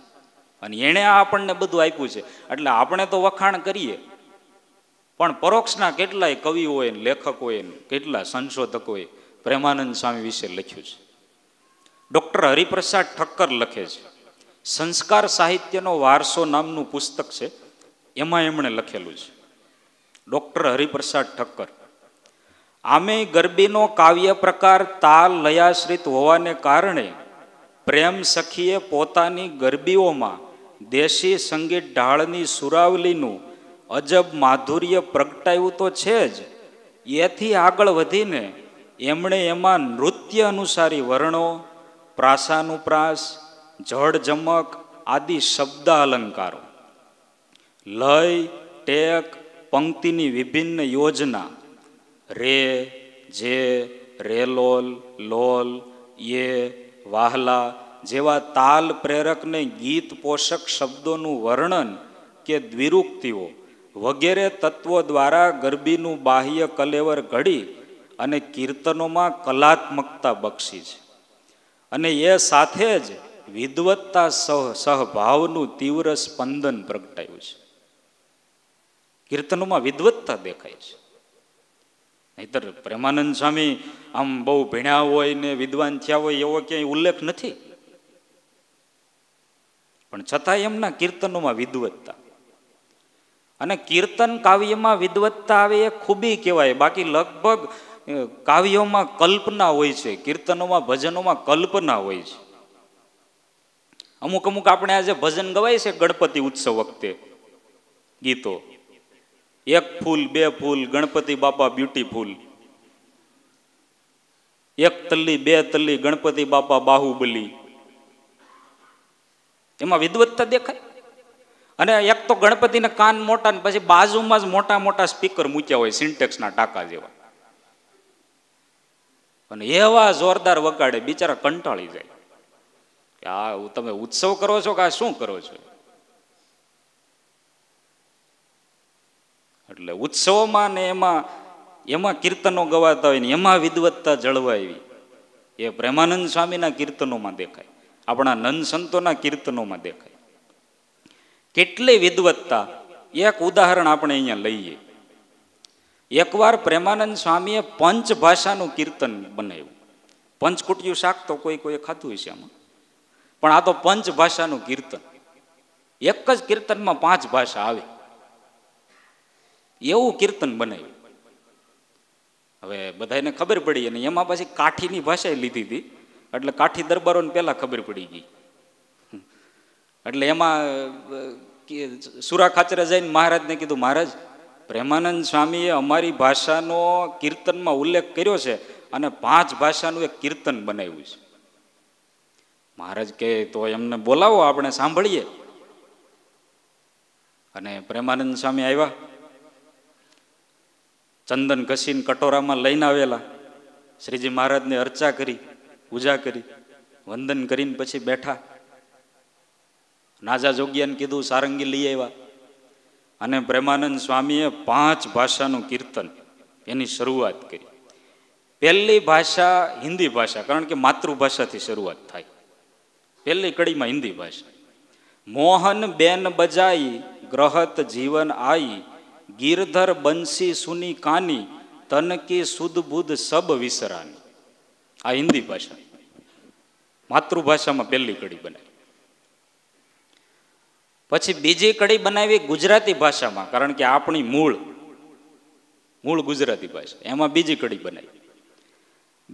અને એણે આપણને બધું આપ્યું છે, એટલે આપણે તો વખાણ કરીએ. પણ પરોક્ષના કેટલાય કવિઓએ, લેખકોએ, કેટલા સંશોધકોએ પ્રેમાનંદ સ્વામી વિશે લખ્યું છે. ડૉક્ટર હરિપ્રસાદ ઠક્કર લખે છે, સંસ્કાર સાહિત્યનો વારસો નામનું પુસ્તક છે, એમાં એમણે લખેલું છે. ડૉક્ટર હરિપ્રસાદ ઠક્કર. આમે ગરબીનો કાવ્ય પ્રકાર તાલ લયાશ્રિત હોવાને કારણે પ્રેમ સખીએ પોતાની ગરબીઓમાં દેશી સંગીત ઢાળની સુરાવલીનું અજબ માધુર્ય પ્રગટાયું તો છે જ, એથી આગળ વધીને એમણે એમાં નૃત્ય અનુસારી વર્ણો, પ્રાસાનુપ્રાસ, જળ જમક આદિ શબ્દ અલંકારો, લય, ટેક, પંક્તિની વિભિન્ન યોજના, રે, જે, રેલોલ, લોલ, યે, વાહલા જેવા તાલ પ્રેરકને ગીત પોષક શબ્દોનું વર્ણન કે દ્વિરુક્તિઓ વગેરે તત્વો દ્વારા ગરબીનું બાહ્ય કલેવર ઘડી અને કીર્તનોમાં કલાત્મકતા બક્ષી છે. અને એ સાથે જ વિદ્વત્તા સહભાવનું તીવ્ર સ્પંદન પ્રગટાયું છે. કીર્તનોમાં વિદ્વત્તા દેખાય છે. નહીતર પ્રેમાનંદ સ્વામી આમ બહુ ભણ્યા હોય ને વિદ્વાન થયા હોય એવો ક્યાંય ઉલ્લેખ નથી, પણ છતાં એમના કીર્તનોમાં વિદ્વત્તા. અને કીર્તન કાવ્યમાં વિદ્વત્તા આવે એ ખૂબી કહેવાય. બાકી લગભગ કાવ્યોમાં કલ્પના હોય છે, કીર્તનોમાં ભજનોમાં કલ્પના હોય છે. અમુક અમુક આપણે આજે ભજન ગવાય છે ગણપતિ ઉત્સવ વખતે ગીતો, એક ફૂલ બે ફૂલ ગણપતિ બાપા બ્યુટીફુલ, એક તલ્લી બે તલ્લી ગણપતિ બાપા બાહુબલી, એમાં વિદ્વત્તા દેખાય. અને એક તો ગણપતિના કાન મોટા ને પછી બાજુમાં જ મોટા મોટા સ્પીકર મૂક્યા હોય સિન્ટેક્સના ટાંકા જેવા, અને એવા જોરદાર વગાડે, બિચારા કંટાળી જાય કે આ તમે ઉત્સવ કરો છો કે આ શું કરો છો. એટલે ઉત્સવોમાં ને એમાં કીર્તનો ગવાતા હોય ને એમાં વિદ્વત્તા જળવાવી એ પ્રેમાનંદ સ્વામીના કીર્તનોમાં દેખાય, આપણા નંદ સંતોના કીર્તનોમાં દેખાય. કેટલી વિદ્વત્તા, એક ઉદાહરણ આપણે અહીંયા લઈએ. એકવાર પ્રેમાનંદ સ્વામીએ પંચ ભાષાનું કીર્તન બનાવ્યું. પંચકુટિયું શાક તો કોઈ ખાધું હશે આમાં, પણ આ તો પંચ ભાષાનું કીર્તન. એક જ કીર્તનમાં 5 ભાષા આવે એવું કીર્તન બનાવ્યું. હવે બધાને ખબર પડી, અને એમાં પછી કાઠીની ભાષા લીધી હતી, એટલે કાઠી દરબારોને પહેલા ખબર પડી ગઈ. એટલે એમાં સુરા ખાચરે જઈને મહારાજને કીધું, મહારાજ પ્રેમાનંદ સ્વામીએ અમારી ભાષાનો કીર્તનમાં ઉલ્લેખ કર્યો છે અને 5 ભાષાનું એક કીર્તન બનાવ્યું છે. મહારાજ કે તો એમને બોલાવો, આપણે સાંભળીએ. અને પ્રેમાનંદ સ્વામી આવ્યા, ચંદન ઘસીને કટોરામાં લઈને આવેલા. શ્રીજી મહારાજને અર્ચા કરી, પૂજા કરી, વંદન કરીને પછી બેઠા. નાજા જોગિયાને કીધું, સારંગી લઈ આવ્યા. અને પ્રેમાનંદ સ્વામીએ 5 ભાષાનું કીર્તન એની શરૂઆત કરી. પહેલી ભાષા હિન્દી ભાષા, કારણ કે માતૃભાષાથી શરૂઆત થાય. પહેલી કડીમાં હિન્દી ભાષા. મોહન બેન બજાઈ ગ્રહત જીવન આઈ, ગીરધર બંસી સુની કાની, તનકી સુદ બુધ સબ વિસરાની. આ હિન્દી ભાષા, માતૃભાષામાં પહેલી કડી બનાવી. પછી બીજી કડી બનાવી ગુજરાતી ભાષામાં, કારણ કે આપણી મૂળ ગુજરાતી ભાષા, એમાં બીજી કડી બનાવી.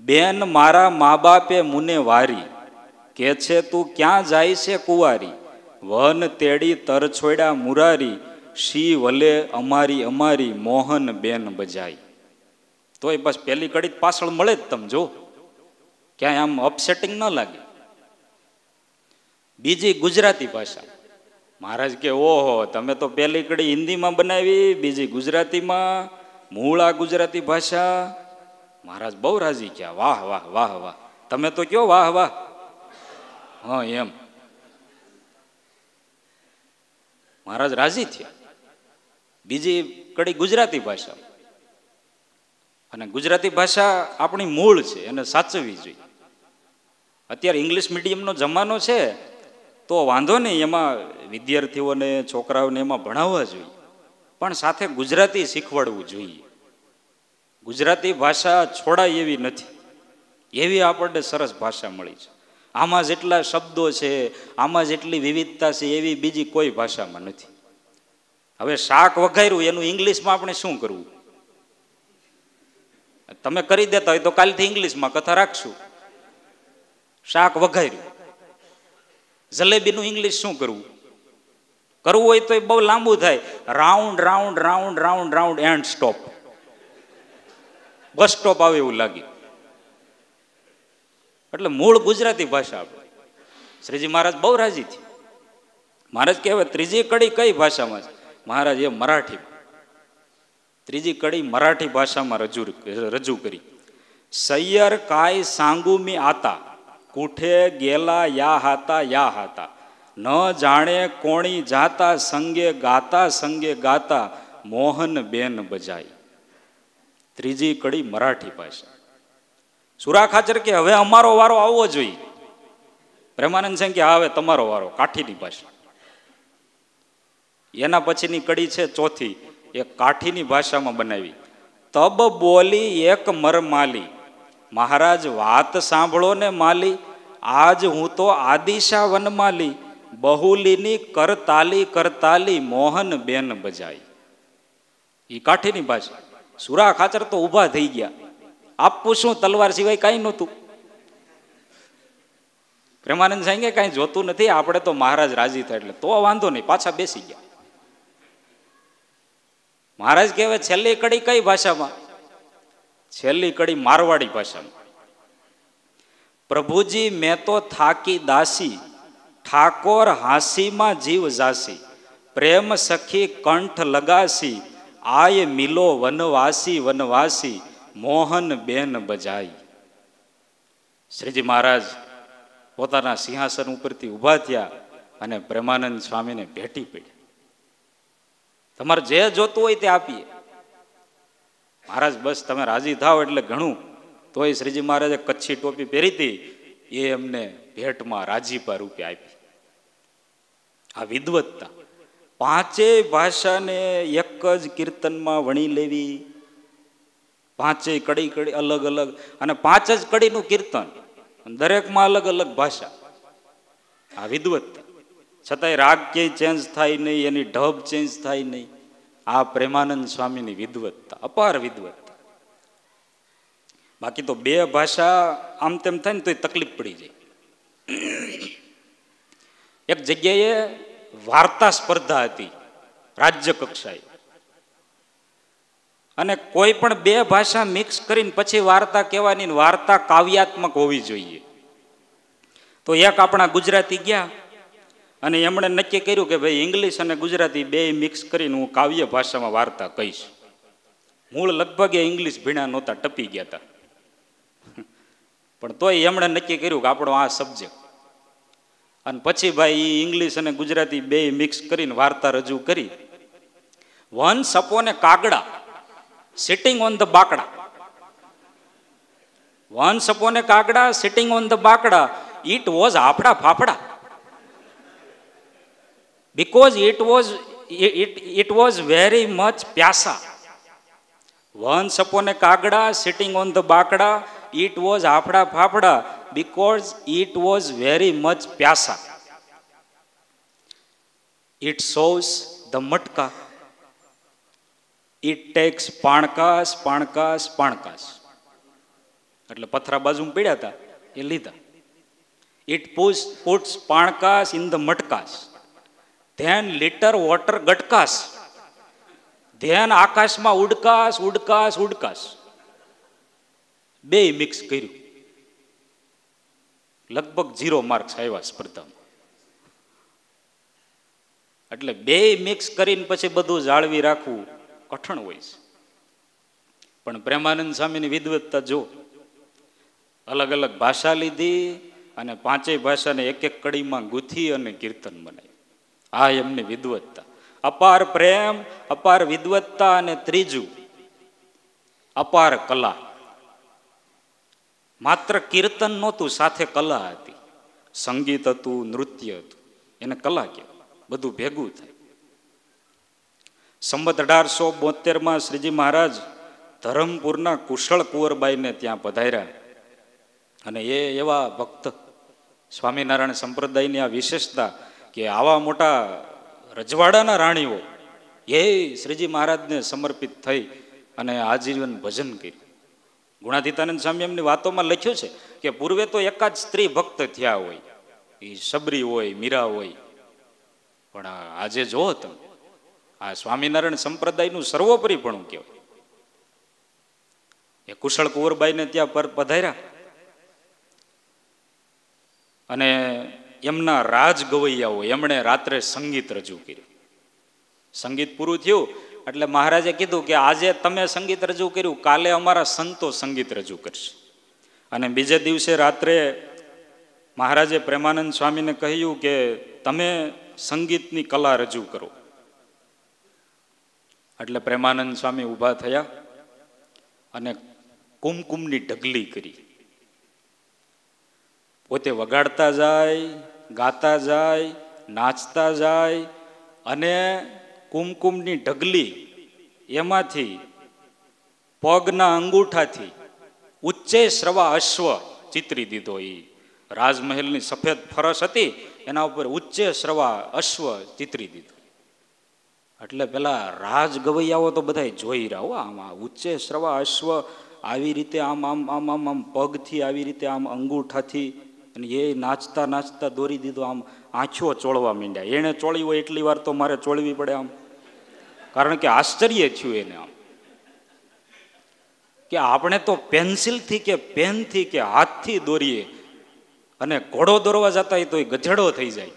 બેન મારા મા બાપે મુને વારી, કે છે તું ક્યાં જાય છે કુંવારી, વન તેડી તર છોડ્યા મુરારી, શી વલે અમારી અમારી મોહન બેન બજાઈ. તોય બસ પહેલી કડી પાછળ મળે જ, તમે જો ક્યાંય આમ અપસેટિંગ ન લાગે. બીજી ગુજરાતી ભાષા, મહારાજ કે ઓહો તમે તો પહેલી કડી હિન્દીમાં બનાવી, બીજી ગુજરાતીમાં, મૂળ આ ગુજરાતી ભાષા. મહારાજ બહુ રાજી થયા, વાહ વાહ વાહ વાહ, તમે તો કયો વાહ વાહ. હા એમ મહારાજ રાજી થયા. બીજી કડી ગુજરાતી ભાષા, અને ગુજરાતી ભાષા આપણી મૂળ છે, એને સાચવવી જોઈએ. અત્યારે ઇંગ્લિશ મીડિયમનો જમાનો છે તો વાંધો નહીં, એમાં વિદ્યાર્થીઓને છોકરાઓને એમાં ભણાવવા જોઈએ, પણ સાથે ગુજરાતી શીખવાડવું જોઈએ. ગુજરાતી ભાષા છોડાય એવી નથી, એવી આપણને સરસ ભાષા મળી છે. આમાં જેટલા શબ્દો છે, આમાં જેટલી વિવિધતા છે, એવી બીજી કોઈ ભાષામાં નથી. હવે શાક વઘાર્યું એનું ઇંગ્લિશમાં આપણે શું કરવું? તમે કરી દેતા હોય તો કાલથી ઇંગ્લિશમાં કથા રાખશું. શાક વઘાર્યું, જલેબીનું ઇંગ્લિશ શું કરવું? કરવું હોય તો એ બહુ લાંબુ થાય, round round round round round and stop, bus stop આવે એવું લાગે. એટલે મૂળ ગુજરાતી ભાષા આપણે. શ્રીજી મહારાજ બહુ રાજી છે. મહારાજ કહેવાય ત્રીજી કડી કઈ ભાષામાં છે? મહારાજ એ મરાઠી, ત્રીજી કડી મરાઠી ભાષામાં રજૂ કરી. સૈયર કાય સાંગુમી આતા, કુઠે ગેલા યા હાતા, ન જાણે કોણી જાતા, સંગે ગાતા મોહન બેન બજાઈ. ત્રીજી કડી મરાઠી ભાષા. સુરા ખાચર કે હવે અમારો વારો આવવો જોઈએ. પ્રેમાનંદ સિંહ કે હવે તમારો વારો, કાઠીની ભાષા. એના પછીની કડી છે ચોથી, એ કાઠીની ભાષામાં બનાવી. તબ બોલી એક મરમાલી, મહારાજ વાત સાંભળો ને માલી, આજ હું તો આદિશા વનમાલી, બહુલીની કરતાલી કરતાલી મોહન બેન બજાઈ. એ કાઠીની ભાષા. સુરા ખાચર તો ઊભા થઈ ગયા. આપવું શું, તલવાર સિવાય કાંઈ નહોતું. પ્રેમાનંદ સાંગે કાંઈ જોતું નથી, આપણે તો મહારાજ રાજી થાય એટલે તો વાંધો નહીં, પાછા બેસી ગયા. મહારાજ કહેવાય છેલ્લી કડી કઈ ભાષામાં? છેલ્લી કડી મારવાડી ભાષામાં. પ્રભુજી મેં તો થાકી દાસી, ઠાકોર હાંસીમાં જીવ જાસી, પ્રેમ સખી કંઠ લગાસી, આય મિલો વનવાસી વનવાસી, મોહન બેન બજાઈ. શ્રીજી મહારાજ પોતાના સિંહાસન ઉપરથી ઊભા થયા અને પ્રેમાનંદ સ્વામીને ભેટી પડ્યા. તમારે જે જોતું હોય તે આપીએ. મહારાજ બસ તમે રાજી થાવ એટલે ઘણું. તોય શ્રીજી મહારાજે કચ્છી ટોપી પહેરી હતી, એ એમને ભેટમાં રાજીપા રૂપે આપી. આ વિદવત્તા. પાંચેય ભાષાને એક જ કીર્તનમાં વણી લેવી, પાંચેય કડી કડી અલગ અલગ, અને પાંચ જ કડીનું કીર્તન, દરેકમાં અલગ અલગ ભાષા. આ વિદવત્તા. છતાંય રાગ ક્યાંય ચેન્જ થાય નહીં, એની ઢબ ચેન્જ થાય નહીં. આ પ્રેમાનંદ સ્વામીની વિદવત્તા, અપાર વિદવત્તા. બાકી તો બે ભાષા આમ તેમ થાય ને તો તકલીફ પડી જાય. એક જગ્યાએ વાર્તા સ્પર્ધા હતી રાજ્ય કક્ષાએ, અને કોઈ પણ બે ભાષા મિક્સ કરીને પછી વાર્તા કહેવાની, વાર્તા કાવ્યાત્મક હોવી જોઈએ. તો એક આપણા ગુજરાતી ગયા અને એમણે નક્કી કર્યું કે ભાઈ ઇંગ્લિશ અને ગુજરાતી બે મિક્સ કરીને હું કાવ્ય ભાષામાં વાર્તા કહીશ. મૂળ લગભગ એ ઇંગ્લિશ ભીણા નહોતા, ટપી ગયા હતા, પણ તોય એમણે નક્કી કર્યું કે આપણો આ સબ્જેક્ટ. અને પછી ભાઈ ઇંગ્લિશ અને ગુજરાતી બે મિક્સ કરીને વાર્તા રજૂ કરી. વન્સ અપોન એ કાગડા સિટિંગ ઓન ધ બાકડા. વન્સ અપોન એ કાગડા સિટિંગ ઓન ધ બાકડા, ઇટ વોઝ આફડા ફાફડા. Because it was very much pyasa. Once upon a kagda sitting on the bakda, it was afda fafda because it was very much pyasa. It shows the matka. It takes પાણકાસ પાણકાસ પાણકાસ. એટલે પથરા બાજુમાં પડ્યા હતા એ લીધા. It puts પાણકાસ in the મટકાસ. ધ્યાન litre water ગટકાસ. ધ્યાન આકાશમાં ઉડકાસ ઉડકાસ ઉડકાસ. બે મિક્સ કર્યું. લગભગ 0 માર્ક્સ આવ્યા સ્પર્ધામાં. એટલે બે મિક્સ કરીને પછી બધું જાળવી રાખવું કઠણ હોય છે. પણ પ્રેમાનંદ સ્વામીની વિદવત્તા જો, અલગ અલગ ભાષા લીધી અને પાંચેય ભાષાને એક એક કડીમાં ગૂંથી અને કીર્તન બનાવી. આ એમની વિદવત્તા. અપાર પ્રેમ, અપાર વિદવત્તા, અને ત્રીજું અપાર કલા. માત્ર કીર્તન નહોતું, સાથે કલા હતી. સંગીત હતું, નૃત્ય હતું, એને કલા કહેવાય. બધું ભેગું થાય. સંવત 1872 શ્રીજી મહારાજ ધરમપુરના કુશળ કુંવરબાઈને ત્યાં પધાર્યા. અને એ એવા ભક્ત, સ્વામિનારાયણ સંપ્રદાયની આ વિશેષતા કે આવા મોટા રજવાડાના રાણીઓ એ શ્રીજી મહારાજને સમર્પિત થઈ અને આજીવન ભજન કર્યું. ગુણાતીતાનંદ સ્વામી એમની વાતોમાં લખ્યું છે કે પૂર્વે તો એકાદ સ્ત્રી ભક્ત થયા હોય, એ સબરી હોય, મીરા હોય, પણ આજે જો તમે આ સ્વામિનારાયણ સંપ્રદાયનું સર્વોપરીપણું કહેવાય. એ કુશળ કુંવરબાઈને ત્યાં પધાર્યા અને એમના રાજ ગવૈયાઓ એમણે રાત્રે સંગીત રજૂ કર્યું. સંગીત પૂરું થયું એટલે મહારાજે કીધું કે આજે તમે સંગીત રજૂ કર્યું, કાલે અમારા સંતો સંગીત રજૂ કરશે. અને બીજે દિવસે રાત્રે મહારાજે પ્રેમાનંદ સ્વામીને કહ્યું કે તમે સંગીતની કલા રજૂ કરો. એટલે પ્રેમાનંદ સ્વામી ઊભા થયા અને કુમકુમની ઢગલી કરી. પોતે વગાડતા જાય, ગાતા જાય, નાચતા જાય અને કુમકુમની ઢગલી એમાંથી પગના અંગૂઠાથી ઉચ્ચે શ્રવા અશ્વ ચિતરી દીધો. એ રાજમહેલની સફેદ ફરસ હતી એના ઉપર ઉચ્ચે શ્રવા અશ્વ ચિતરી દીધો. એટલે પેલા રાજ ગવૈયાઓ તો બધા જોઈ રહ્યા, આમાં ઉચ્ચે શ્રવા અશ્વ આવી રીતે આમ આમ આમ આમ આમ પગથી આવી રીતે આમ અંગૂઠાથી, અને એ નાચતા નાચતા દોરી દીધો. આમ આંખો ચોળવા માંડ્યા. એને ચોળી હોય એટલી વાર તો મારે ચોળવી પડે આમ, કારણ કે આશ્ચર્ય થયું એને આમ કે આપણે તો પેન્સિલથી કે પેનથી કે હાથથી દોરીએ અને ઘોડો દોરવા જતા હોય તો એ ગધેડો થઈ જાય,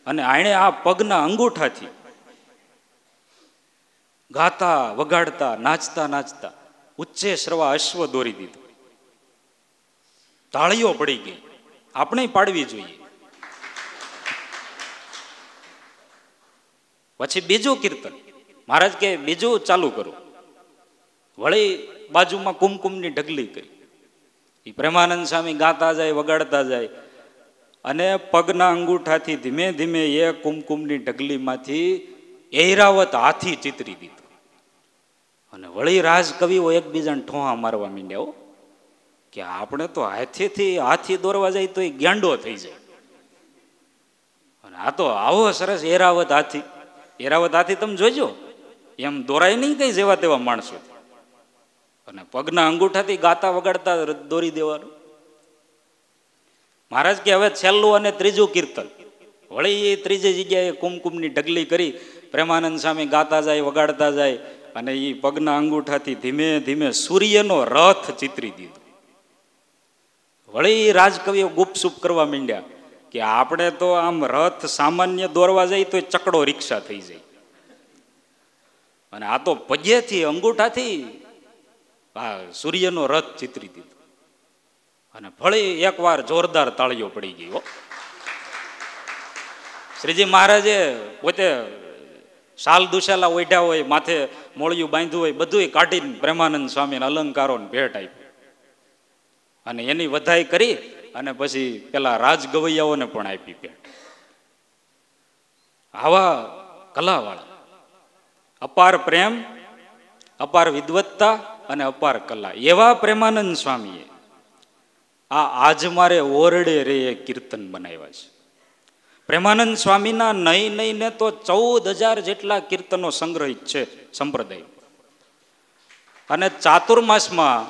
અને આણે આ પગના અંગૂઠાથી ગાતા વગાડતા નાચતા નાચતા ઉચ્ચે શ્રવા અશ્વ દોરી દીધું. તાળીઓ પડી ગઈ. આપણે પાડવી જોઈએ. પછી બીજું કીર્તન મહારાજ કે બીજું ચાલુ કરો. વળી બાજુમાં કુમકુમની ઢગલી કરી. એ પ્રેમાનંદ સ્વામી ગાતા જાય, વગાડતા જાય અને પગના અંગૂઠાથી ધીમે ધીમે એ કુમકુમની ઢગલીમાંથી ઐરાવત હાથી ચિતરી દીધું. અને વળી રાજકવિઓ એકબીજાને ઠોહા મારવા માંડ્યા કે આપણે તો હાથી દોરવા જાય તો એ ગેંડો થઈ જાય, અને આ તો આવો સરસ એરાવત હાથી. એરાવત હાથી તમે જોજો, એમ દોરાય નહીં કઈ જેવા તેવા માણસો, અને પગના અંગૂઠાથી ગાતા વગાડતા દોરી દેવાનું. મહારાજ કે હવે છેલ્લું અને ત્રીજું કીર્તન. વળી એ ત્રીજી જગ્યાએ કુમકુમની ઢગલી કરી પ્રેમાનંદ સ્વામી ગાતા જાય, વગાડતા જાય, અને એ પગના અંગૂઠાથી ધીમે ધીમે સૂર્યનો રથ ચિતરી દીધો. વળી રાજકવિઓ ગુપસુપ કરવા માંડ્યા કે આપણે તો આમ રથ સામાન્ય દોરવા જાય તો ચકડો રિક્ષા થઈ જાય, અને આ તો પગેથી અંગૂઠાથી આ સૂર્યનો રથ ચિતરી દીધો. અને ફળી એકવાર જોરદાર તાળીઓ પડી ગઈ. શ્રીજી મહારાજે પોતે શાલ દુશાલા ઓઢ્યા હોય, માથે મોળિયું બાંધ્યું હોય, બધું કાઢીને પ્રેમાનંદ સ્વામીને અલંકારોને ભેટ આપી અને એની વધાઈ કરી અને પછી પેલા રાજ ગવૈયાઓને પણ આપી ભેટ. આવા કલાવાળા, અપાર પ્રેમ, અપાર વિદ્વત્તા અને અપાર કલા, એવા પ્રેમાનંદ સ્વામીએ આજ મારે ઓરડે રે કીર્તન બનાવ્યા છે. પ્રેમાનંદ સ્વામીના નહીં નહીં ને તો 14,000 જેટલા કીર્તનો સંગ્રહિત છે સંપ્રદાય. અને ચાતુર્માસમાં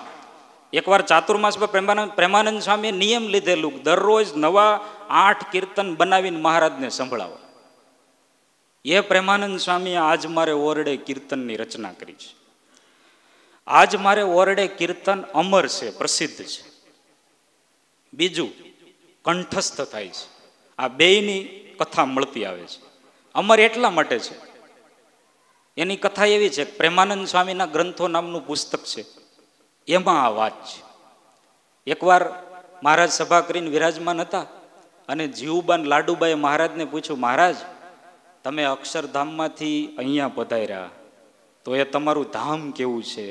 એકવાર પ્રેમાનંદ સ્વામીએ નિયમ લીધેલું, દરરોજ નવા 8 કીર્તન બનાવીને મહારાજને સંભળાવવા. એ પ્રેમાનંદ સ્વામીએ આજ મારે ઓરડે કીર્તનની રચના કરી છે. આજ મારે ઓરડે કીર્તન અમર છે, પ્રસિદ્ધ છે. બીજું કંઠસ્થ થાય છે. આ બેયની કથા મળતી આવે છે. અમર એટલા માટે છે, એની કથા એવી છે, પ્રેમાનંદ સ્વામીના ગ્રંથો નામનું પુસ્તક છે, એમાં આ વાત છે. એકવાર મહારાજ સભા કરીને વિરાજમાન હતા અને જીવુબાન લાડુબાએ મહારાજને પૂછ્યું, મહારાજ તમે અક્ષરધામમાંથી અહીંયા પધાર્યા તો એ તમારું ધામ કેવું છે,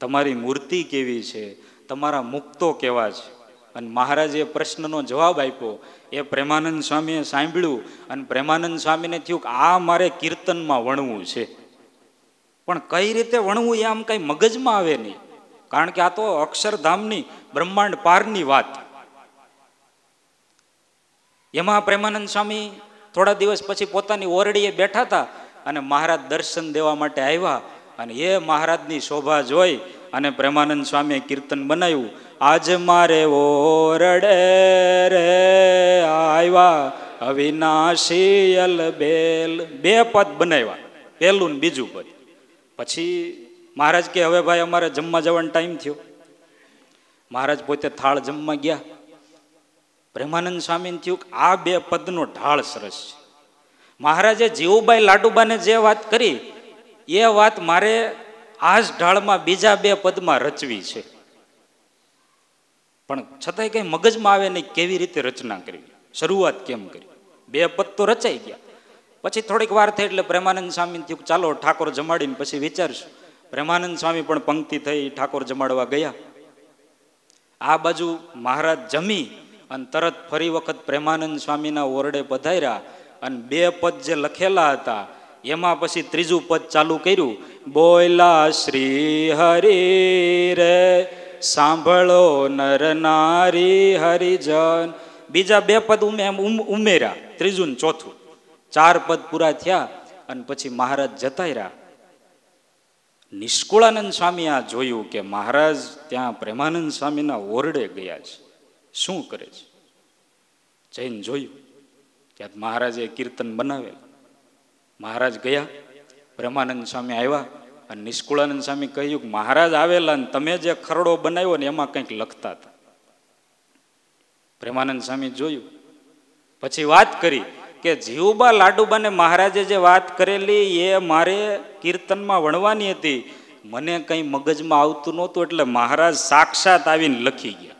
તમારી મૂર્તિ કેવી છે, તમારા મુક્તો કેવા છે? અને મહારાજે એ પ્રશ્નનો જવાબ આપ્યો. એ પ્રેમાનંદ સ્વામીએ સાંભળ્યું અને પ્રેમાનંદ સ્વામીને થયું કે આ મારે કીર્તનમાં વણવું છે, પણ કઈ રીતે વણવું એ આમ કઈ મગજમાં આવે નહીં, કારણ કે આ તો અક્ષરધામની બ્રહ્માંડ પારની વાત. એમાં પ્રેમાનંદ સ્વામી થોડા દિવસ પછી પોતાની ઓરડીએ બેઠા હતા અને મહારાજ દર્શન દેવા માટે આવ્યા, અને એ મહારાજની શોભા જોઈ અને પ્રેમાનંદ સ્વામીએ કીર્તન બનાવ્યું. આજ મારે ઓરડે રે આવ્યા અવિનાશી અલબેલ, બે પદ બનાવ્યા, પહેલું ને બીજું પદ. પછી મહારાજ કે હવે ભાઈ અમારે જમવા જવાનો ટાઈમ થયો. મહારાજ પોતે થાળ જમવા ગયા. પ્રેમાનંદ સ્વામીને થયું કે આ બે પદનો ઢાળ સરસ છે. મહારાજે જીવુબાઈ લાડુબાને જે વાત કરી એ વાત મારે આ જ ઢાળમાં બીજા બે પદમાં રચવી છે. પણ છતાંય કઈ મગજમાં આવે નહીં કેવી રીતે રચના કરવી, શરૂઆત કેમ કરી. બે પદ તો રચાઈ ગયા. પછી થોડીક વાર થઈ એટલે પ્રેમાનંદ સ્વામી થયું ચાલો ઠાકોર જમાડીને પછી વિચારશું. પ્રેમાનંદ સ્વામી પણ પંક્તિ થઈ, ઠાકોર જમાડવા ગયા. આ બાજુ મહારાજ જમી અને તરત ફરી વખત પ્રેમાનંદ સ્વામીના ઓરડે પધાર્યા અને બે પદ જે લખેલા હતા એમાં પછી ત્રીજું પદ ચાલુ કર્યું. બોયલા શ્રી હરિ રે સાંભળો નર નારી હરિજન. બીજા બે પદ ઉમેર્યા, ત્રીજું ને ચોથું, ચાર પદ પૂરા થયા અને પછી મહારાજ જતા રહ્યા. નિષ્કુળાનંદ સ્વામી આ જોયું કે મહારાજ ત્યાં પ્રેમાનંદ સ્વામીના ઓરડે ગયા છે, શું કરે છે. જઈને જોયું ત્યાં મહારાજે કીર્તન બનાવેલ. મહારાજ ગયા, પ્રેમાનંદ સ્વામી આવ્યા અને નિષ્કુળાનંદ સ્વામી કહ્યું કે મહારાજ આવેલા ને તમે જે ખરડો બનાવ્યો ને એમાં કંઈક લખતા હતા. પ્રેમાનંદ સ્વામી જોયું, પછી વાત કરી કે જીવુબા લાડુબાને મહારાજે જે વાત કરેલી એ મારે કીર્તનમાં વણવાની હતી, મને કંઈ મગજમાં આવતું નહોતું એટલે મહારાજ સાક્ષાત આવીને લખી ગયા.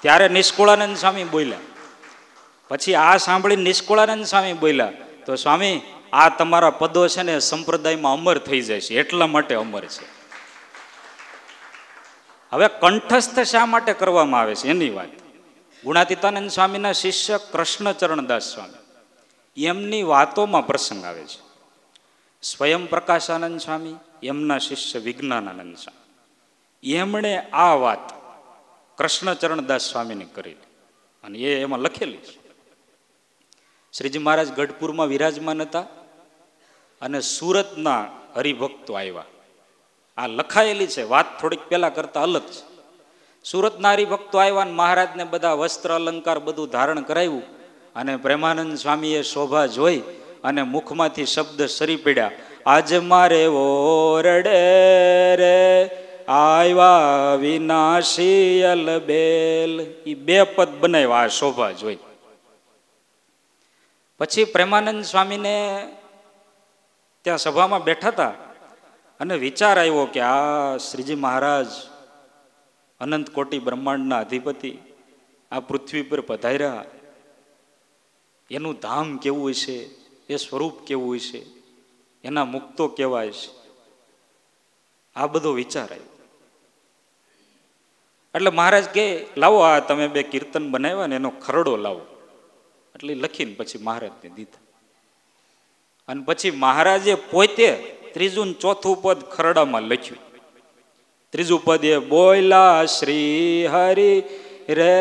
ત્યારે નિષ્કુળાનંદ સ્વામી બોલ્યા. પછી આ સાંભળીને નિષ્કુળાનંદ સ્વામી બોલ્યા, તો સ્વામી આ તમારા પદો છે ને સંપ્રદાયમાં અમર થઈ જાય છે, એટલા માટે અમર છે. હવે કંઠસ્થ શા માટે કરવામાં આવે છે એની વાત. ગુણાતીતાનંદ સ્વામીના શિષ્ય કૃષ્ણચરણદાસ સ્વામી એમની વાતોમાં પ્રસંગ આવે છે. સ્વયં પ્રકાશાનંદ સ્વામી એમના શિષ્ય વિજ્ઞાનાનંદ સ્વામી એમણે આ વાત કૃષ્ણચરણદાસ સ્વામીને કરેલી અને એ એમાં લખેલી છે. શ્રીજી મહારાજ ગઢપુરમાં વિરાજમાન હતા અને સુરતના હરિભક્તો આવ્યા. આ લખાયેલી છે, વાત થોડીક પહેલા કરતા અલગ છે. સુરતના હરિભક્તો આવ્યા અને મહારાજને બધા વસ્ત્ર અલંકાર બધું ધારણ કરાવ્યું અને પ્રેમાનંદ સ્વામીએ શોભા જોઈ અને મુખમાંથી શબ્દ સરી પડ્યા, આજ મારે ઓરડે રે આવ્યા વિનાશી અલબેલ. એ બે પદ બનાવ્યા આ શોભા જોઈ. પછી પ્રેમાનંદ સ્વામીને ત્યાં સભામાં બેઠા હતા અને વિચાર આવ્યો કે આ શ્રીજી મહારાજ અનંત કોટી બ્રહ્માંડના અધિપતિ આ પૃથ્વી પર પધાર્યા, એનું ધામ કેવું હશે, એ સ્વરૂપ કેવું હશે, એના મુક્તો કેવા હશે, આ બધો વિચાર આવ્યો. એટલે મહારાજ કે લાવો આ તમે બે કીર્તન બનાવ્યા ને એનો ખરડો લાવો. એટલે લખીને પછી મહારાજને દીધા અને પછી મહારાજે પોતે ત્રીજું ને ચોથું પદ ખરડામાં લખ્યું. ત્રીજું પદ એ બોયલા શ્રી હરિ રે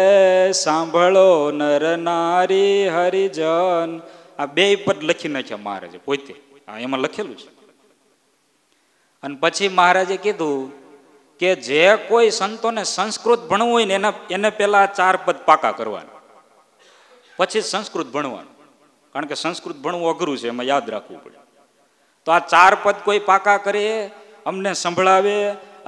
સાંભળો નર નારી હરિજન. આ બે પદ લખી નાખ્યા મહારાજે પોતે, એમાં લખેલું છે. અને પછી મહારાજે કીધું કે જે કોઈ સંતોને સંસ્કૃત ભણવું હોય ને એને પેલા 4 પદ પાકા કરવાના, પછી સંસ્કૃત ભણવાનું. કારણ કે સંસ્કૃત ભણવું અઘરું છે, એમાં યાદ રાખવું પડે. તો આ 4 પદ કોઈ પાકા કરે, અમને સંભળાવે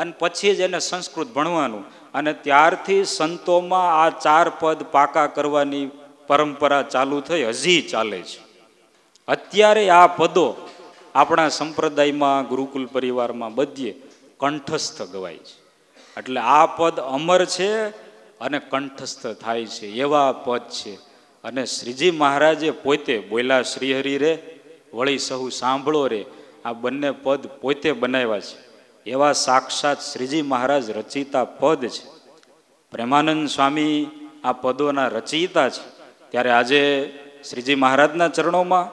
અને પછી જ એને સંસ્કૃત ભણવાનું. અને ત્યારથી સંતોમાં આ 4 પદ પાકા કરવાની પરંપરા ચાલુ થઈ, હજી ચાલે છે. અત્યારે આ પદો આપણા સંપ્રદાયમાં ગુરુકુલ પરિવારમાં બધે કંઠસ્થ ગવાય છે. એટલે આ પદ અમર છે અને કંઠસ્થ થાય છે એવા પદ છે. અને શ્રીજી મહારાજે પોતે બોલ્યા શ્રીહરિ રે વળી સહુ સાંભળો રે, આ બંને પદ પોતે બનાવ્યા છે. એવા સાક્ષાત શ્રીજી મહારાજ રચિતા પદ છે. પ્રેમાનંદ સ્વામી આ પદોના રચયિતા છે. ત્યારે આજે શ્રીજી મહારાજના ચરણોમાં,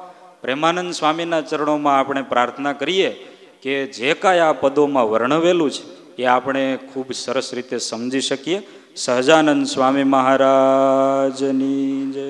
પ્રેમાનંદ સ્વામીના ચરણોમાં આપણે પ્રાર્થના કરીએ કે જે કાંઈ આ પદોમાં વર્ણવેલું છે એ આપણે ખૂબ સરસ રીતે સમજી શકીએ. સહજાનંદ સ્વામી મહારાજની જય.